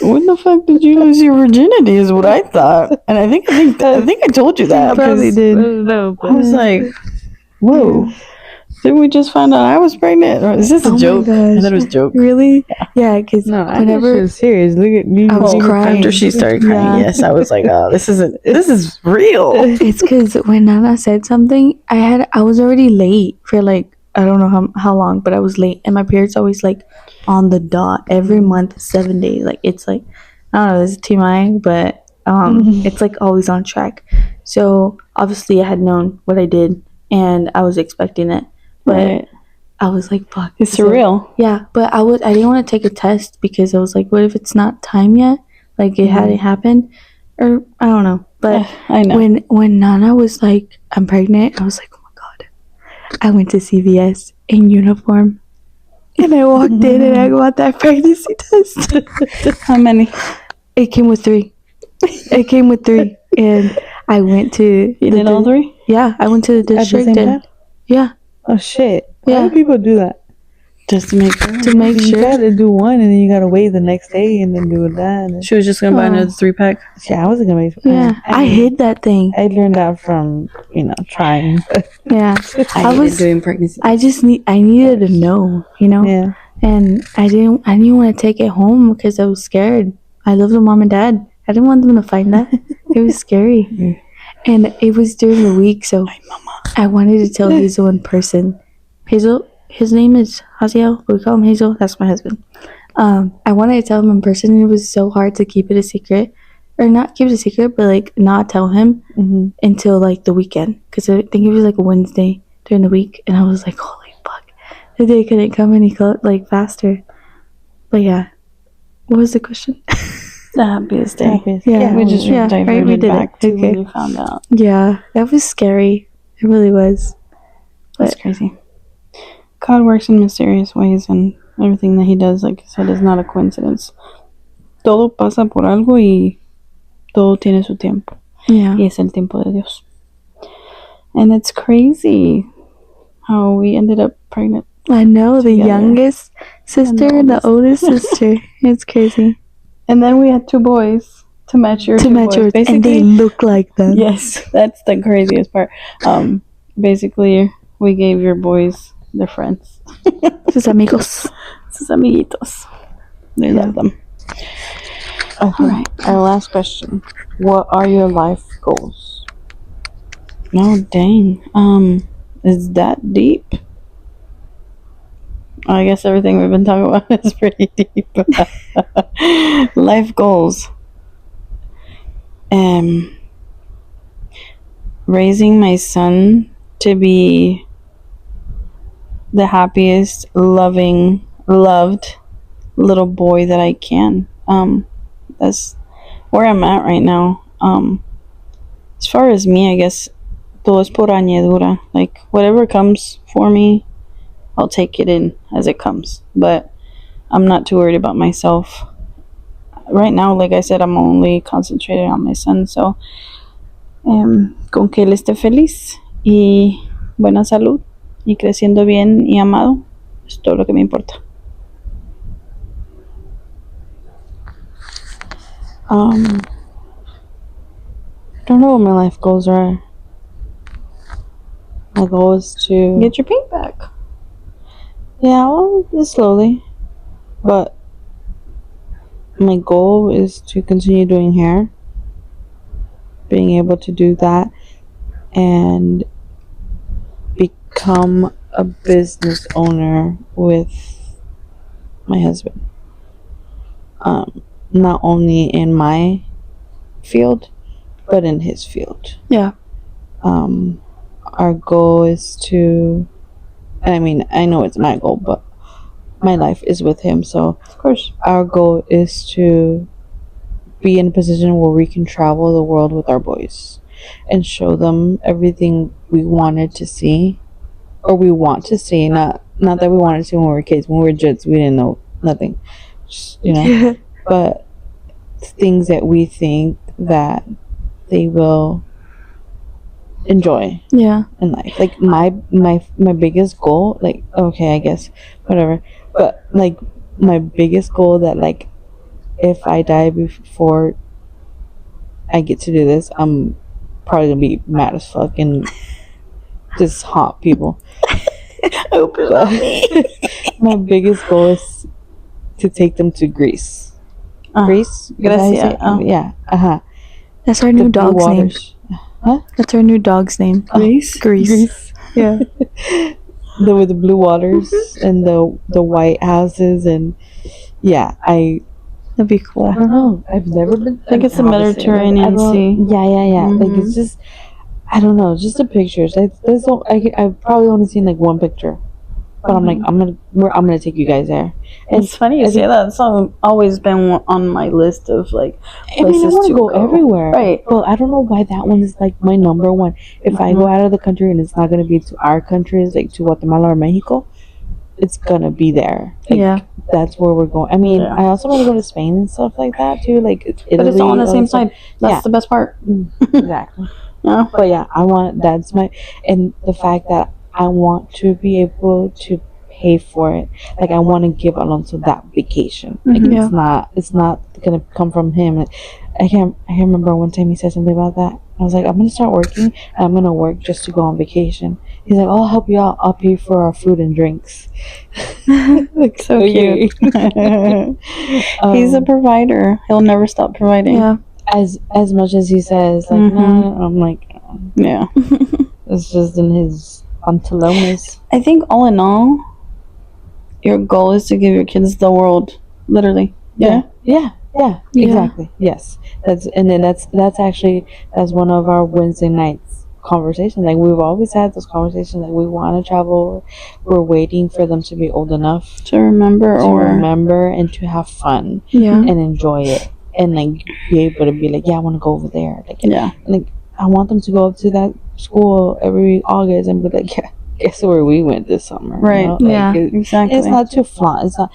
when the fuck did you lose your virginity? Is what I thought, and I think I told you that. Probably 'cause did. No, I was like, whoa. Did we just find out I was pregnant? Or is this a Oh my joke? I gosh. thought it was a joke. Really? Yeah, because no, I thought she whenever was serious. Look at me. I was Well, crying. after she started crying, Yeah. yes, I was like, oh, this is real. it's because when Nana said something, I was already late for like I don't know how long, but I was late, and my parents always like on the dot every month, 7 days. Like it's like I don't know, this is TMI, but it's like always on track. So obviously, I had known what I did, and I was expecting it, but Right. I was like, fuck, It's is it- surreal. Yeah, but I didn't want to take a test because I was like, what if it's not time yet? Like it hadn't happened, or I don't know. But I know. when Nana was like, I'm pregnant, I was like, oh my god. I went to CVS in uniform, and I walked in and I got that pregnancy test. How many? It came with 3. It came with 3, and I went to. You did all 3? Yeah, I went to the At the district same and time? yeah, Oh, shit. Why Yeah. do people do that? Just to make sure. to make You sure. gotta do one and then you gotta wait the next day and then do that. And She was just gonna buy Oh. another 3-pack. yeah, I wasn't gonna make Yeah, I hid that thing. I learned that from, trying. Yeah, I hated was. doing pregnancy. I needed to know, Yeah. and I didn't want to take it home because I was scared. I love the mom and dad. I didn't want them to find that. It was scary, and it was during the week, so I wanted to tell Hazel in person. Hazel, his name is Haziel, but we call him Hazel. That's my husband. I wanted to tell him in person, and it was so hard to keep it a secret, or not keep it a secret, but like not tell him Mm-hmm. until like the weekend, because I think it was like a Wednesday during the week, and I was like, holy fuck, the day couldn't come any like faster. But yeah, what was the question? The happiest day. Yeah, We just yeah, right, diverted we did back it. to Okay. when you found out. Yeah, that was scary. It really was. That's crazy. God works in mysterious ways, and everything that He does, like I said, is not a coincidence. Todo pasa por algo y todo tiene su tiempo. Yeah. Y es el tiempo de Dios. And it's crazy how we ended up pregnant. I know, the Together. youngest sister and the oldest sister. It's crazy. And then we had 2 boys to match your 2 boys. yours, and they look like them. Yes, that's the craziest part. Basically, we gave your boys their friends. Sus amigos. Sus amiguitos. They love them. Okay. All right. Our last question. What are your life goals? Oh, dang. Is that deep? I guess everything we've been talking about is pretty deep. Life goals. Raising my son to be the happiest, loved little boy that I can. That's where I'm at right now. As far as me, I guess todo es por añadidura. Like whatever comes for me, I'll take it in as it comes. But I'm not too worried about myself. Right now, like I said, I'm only concentrated on my son. So, con que él esté feliz y buena salud y creciendo bien y amado, es todo lo que me importa. I don't know what my life goals are. My goal is to Get your paint back. Yeah, well, just slowly. But my goal is to continue doing hair. Being able to do that and become a business owner with my husband. Not only in my field, but in his field. Yeah. Our goal is to, and I mean, I know it's my goal, but my life is with him. So Of course. our goal is to be in a position where we can travel the world with our boys and show them everything we wanted to see, or we want to see. Not that we wanted to see when we were kids. When we were kids, we didn't know nothing, just, but things that we think that they will enjoy Yeah. in life. Like my biggest goal, like, okay, I guess whatever, but like my biggest goal that, like, if I die before I get to do this, I'm probably gonna be mad as fuck and just haunt people. But my biggest goal is to take them to Greece. Greece? Is that how you say it? Gracia. Yeah. That's our The new blue dog's name. waters. Huh? That's our new dog's name. Greece? Greece. Yeah. With the blue waters and the white houses, and yeah, That'd be cool. I don't know. I've never been. Like it's the obviously, Mediterranean I don't- Sea. Yeah. Like Mhm. it's just, I don't know. Just the pictures. I've probably only seen like one picture, but I'm like, I'm gonna take you guys there. And It's funny you I say think- that. It's always been on my list of like I mean, I places want to to go go. everywhere, Right. but I don't know why that one is like my number one. If I go out of the country and it's not gonna be to our countries, like to Guatemala or Mexico, it's gonna be there. Like, Yeah. that's where we're going. I mean, Yeah. I also want to go to Spain and stuff like that too. Like Italy. But it's all on the same that stuff. side. That's Yeah. the best part. Exactly. Yeah. But yeah, I want, that's my, and the fact that I want to be able to pay for it. Like, I want to give Alonso that vacation. Like, Mhm. it's not gonna come from him. I can't remember one time he said something about that. I was like, I'm gonna start working and I'm gonna work just to go on vacation. He's like, I'll help you out. I'll pay for our food and drinks. Like, So cute. He's a provider. He'll never stop providing. Yeah. as much as he says, like, no, I'm like, Yeah. it's just in his pantalones. I think all in all, your goal is to give your kids the world. Literally. Yeah, exactly. Yes, that's actually one of our Wednesday nights conversations. Like, we've always had those conversations. Like, we want to travel. We're waiting for them to be old enough To remember to or remember and to have fun Yeah. and enjoy it, and like be able to be like, yeah, I want to go over there. Like, yeah. like I want them to go up to that school every August and be like, yeah, guess where we went this summer, Right. Like, Yeah. Exactly. it's not too flaunt. It's not.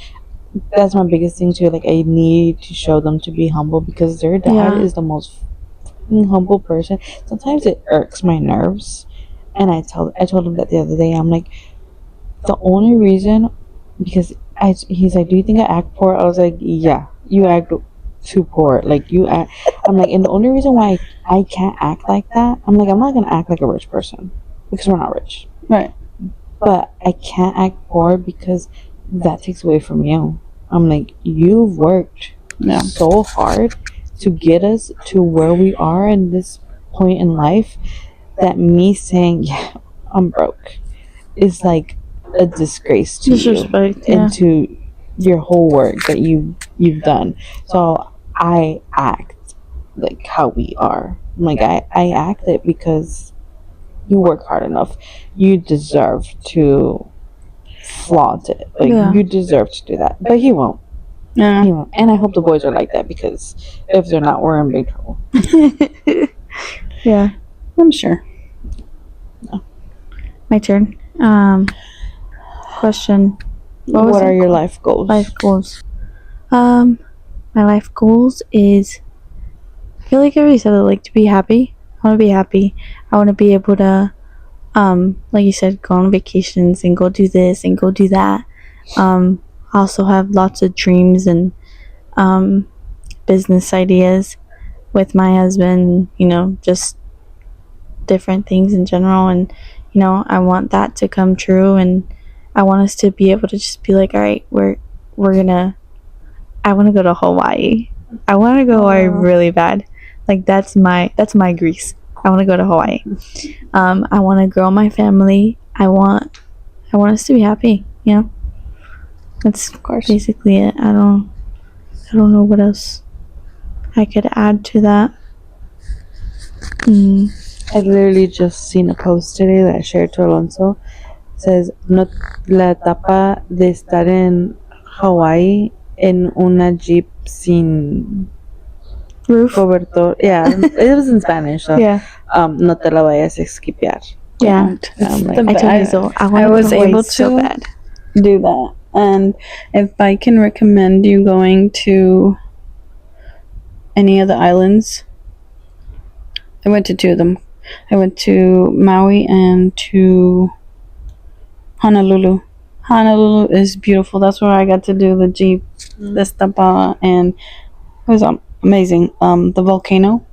That's my biggest thing too. Like, I need to show them to be humble because their dad Yeah. is the most fucking humble person. Sometimes it irks my nerves, and I told him that the other day. I'm like, the only reason, because he's like, do you think I act poor? I was like, yeah, you act too poor. Like, you act. I'm like, and the only reason why I can't act like that, I'm like, I'm not gonna act like a rich person because we're not rich. Right. But I can't act poor because that takes away from you. I'm like, you've worked so hard to get us to where we are in this point in life, that me saying, yeah, I'm broke, is like a disgrace to Disrespect, you yeah. and to your whole work that you've done. So I act like how we are. I'm like, I act it because you work hard enough. You deserve to flaunt it. Like, Yeah. you deserve to do that. But he won't. Yeah. He won't. And I hope the boys are like that, because if they're not, we're in big trouble. Yeah. I'm sure. My turn. Question. What was What it? are your life goals? Life goals. My life goals is, I feel like I already said it, like, to be happy. I want to be happy. I want to be able to, like you said, go on vacations and go do this and go do that. I also have lots of dreams and business ideas with my husband, just different things in general, and I want that to come true, and I want us to be able to just be like, all right, we're gonna, I want to go to Hawaii. I want to go Hawaii really bad. Like, that's my Greece. I want to go to Hawaii. I want to grow my family. I want us to be happy. That's Of course. basically it. I don't know what else I could add to that. I literally just seen a post today that I shared to Alonso says, no, la etapa de estar en Hawaii en una jeep sin Roof. cobertor. Yeah, it was in Spanish, so Yeah. no te la vayas a esquipear. Yeah. And I'm like, I told Hazel, I want to was go able so to bad. do that. And if I can recommend you going to any of the islands, I went to 2 of them. I went to Maui and to Honolulu. Honolulu is beautiful. That's where I got to do the Jeep, the Stapa, and it was amazing. The volcano,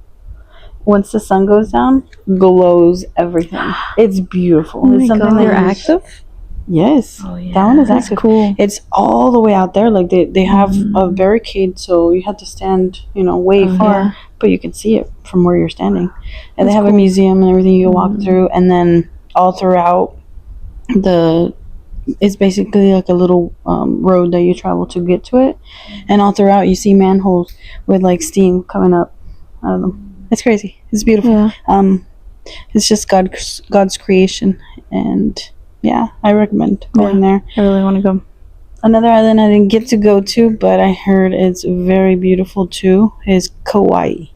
once the sun goes down, glows everything. It's beautiful. Oh it's my something God. that They're you active? Yes. Oh, yeah. That one is That's active. cool. It's all the way out there. Like they have a barricade, so you have to stand, way Oh, far, yeah. but you can see it from where you're standing. And they That's have a cool. museum and everything you can walk through, and then all throughout it's basically like a little road that you travel to get to it, and all throughout you see manholes with like steam coming up out of them. It's crazy. It's beautiful. Yeah. It's just God's creation, and yeah, I recommend going there. I really want to go. Another island I didn't get to go to, but I heard it's very beautiful too, is Kauai.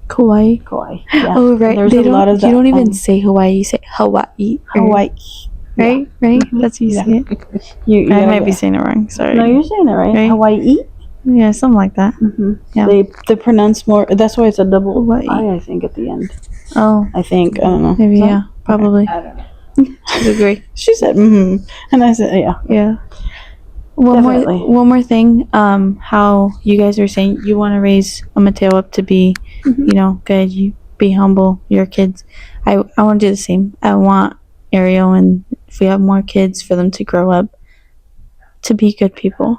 Kauai. Kauai. Yeah. Oh, right. There's They a don't, lot of you that, don't even say Hawaii. You say Hawaii. Hawaii. Right? Right? That's how you Yeah. say it. You I gotta might be go. saying it wrong. Sorry. No, you're saying it right. Right? Hawaii. Yeah, something like that. Mm-hmm. Yeah. They pronounce more. That's why it's a double Hawaii. I think, at the end. Oh, I think. I don't know. maybe, No? yeah. Probably. I don't know. I agree. She said, mm-hmm. And I said, yeah. Yeah. Definitely. One more thing. How you guys were saying you want to raise Mateo up to be, good. You be humble. Your kids. I want to do the same. I want Ariel, and if we have more kids, for them to grow up to be good people.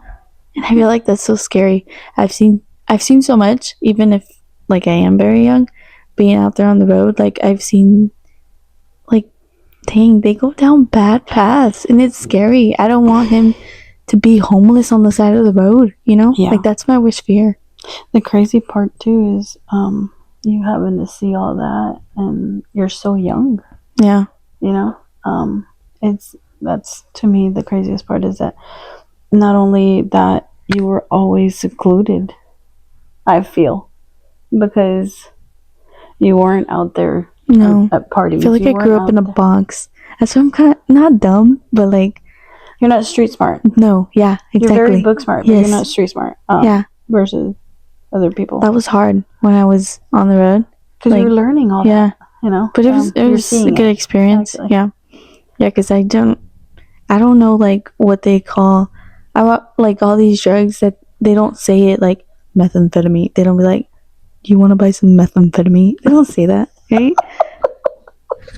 And I feel like that's so scary. I've seen so much, even if like I am very young, being out there on the road. Like I've seen, like, dang, they go down bad paths, and it's scary. I don't want him to be homeless on the side of the road. Yeah. Like that's my worst fear. The crazy part too is you having to see all that, and you're so young. Yeah. That's to me the craziest part, is that not only that you were always secluded, I feel, because you weren't out there No. at parties. I feel like You I grew weren't up in a out there. box. That's why I'm kind of not dumb, but like, You're not street smart. no, yeah, exactly. You're very book smart, but Yes. you're not street smart. Yeah. Versus other people, That was hard when I was on the road. because like, you're learning all Yeah. that. But it was You're a seeing good it. experience. Exactly. Yeah, because I don't know like what they call. I want like all these drugs that they don't say it like methamphetamine. They don't be like, "Do you want to buy some methamphetamine?" They don't say that, right?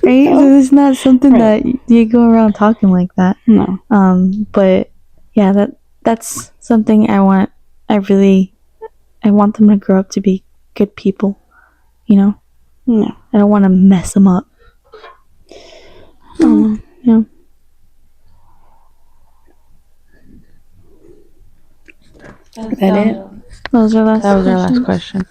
Right? No. So it's not something Right. that you go around talking like that. No. But yeah, that's something I want. I want them to grow up to be good people. No. I don't want to mess them up. Yeah. Is that it? That was our last. That was our last question.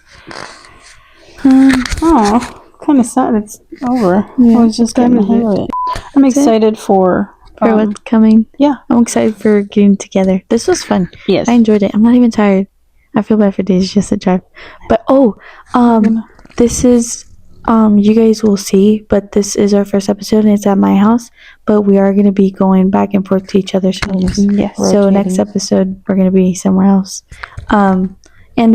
Oh, kind of sad it's over. Yeah, I was just getting ahead of it. I'm excited for what's coming. yeah. I'm excited for getting together. This was fun. Yes. I enjoyed it. I'm not even tired. I feel bad for days just to drive. But this is you guys will see, but this is our first episode and it's at my house. But we are gonna be going back and forth to each other's homes. Yes. So next episode we're gonna be somewhere else. And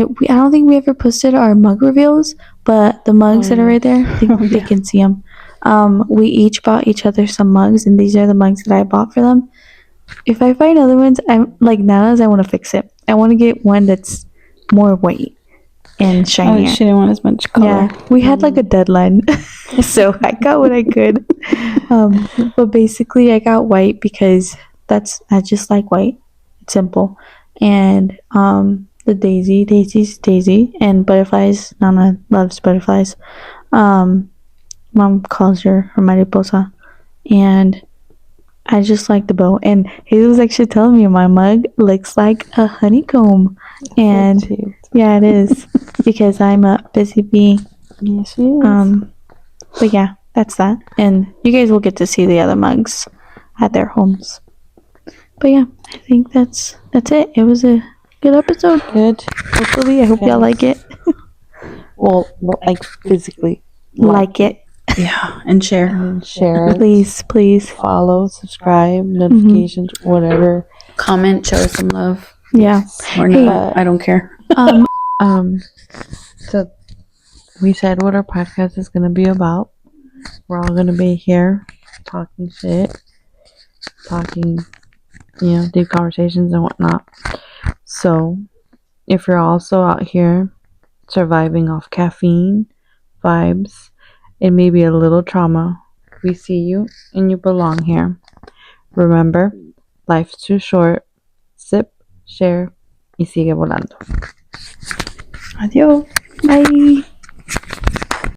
I don't think we ever posted our mug reveals, but the mugs that are right there, they can see them. We each bought each other some mugs, and these are the mugs that I bought for them. If I find other ones, I'm like Nana's, I want to fix it. I want to get one that's more white and shinier. She didn't want as much color. Yeah, we had like a deadline, so I got what I could. But basically, I got white because I just like white. It's simple, and the Daisy's Daisy, and butterflies. Nana loves butterflies. Mom calls her mariposa, and I just like the bow. And he was actually telling me my mug looks like a honeycomb, and yeah, it is because I'm a busy bee. Yes, she is. But yeah, that's that. And you guys will get to see the other mugs at their homes. But yeah, I think that's it. It was a good episode. Good. Hopefully, I hope y'all like it. Well, like physically. Like it. Yeah, and share. And share it. Please. Follow, subscribe, notifications, whatever. Comment, show us some love. Yeah. Or not. I don't care. So we said what our podcast is gonna be about. We're all gonna be here talking shit, talking, deep conversations and whatnot. So if you're also out here surviving off caffeine, vibes, and maybe a little trauma, we see you and you belong here. Remember, life's too short. Sip, share, y sigue volando. Adiós. Bye.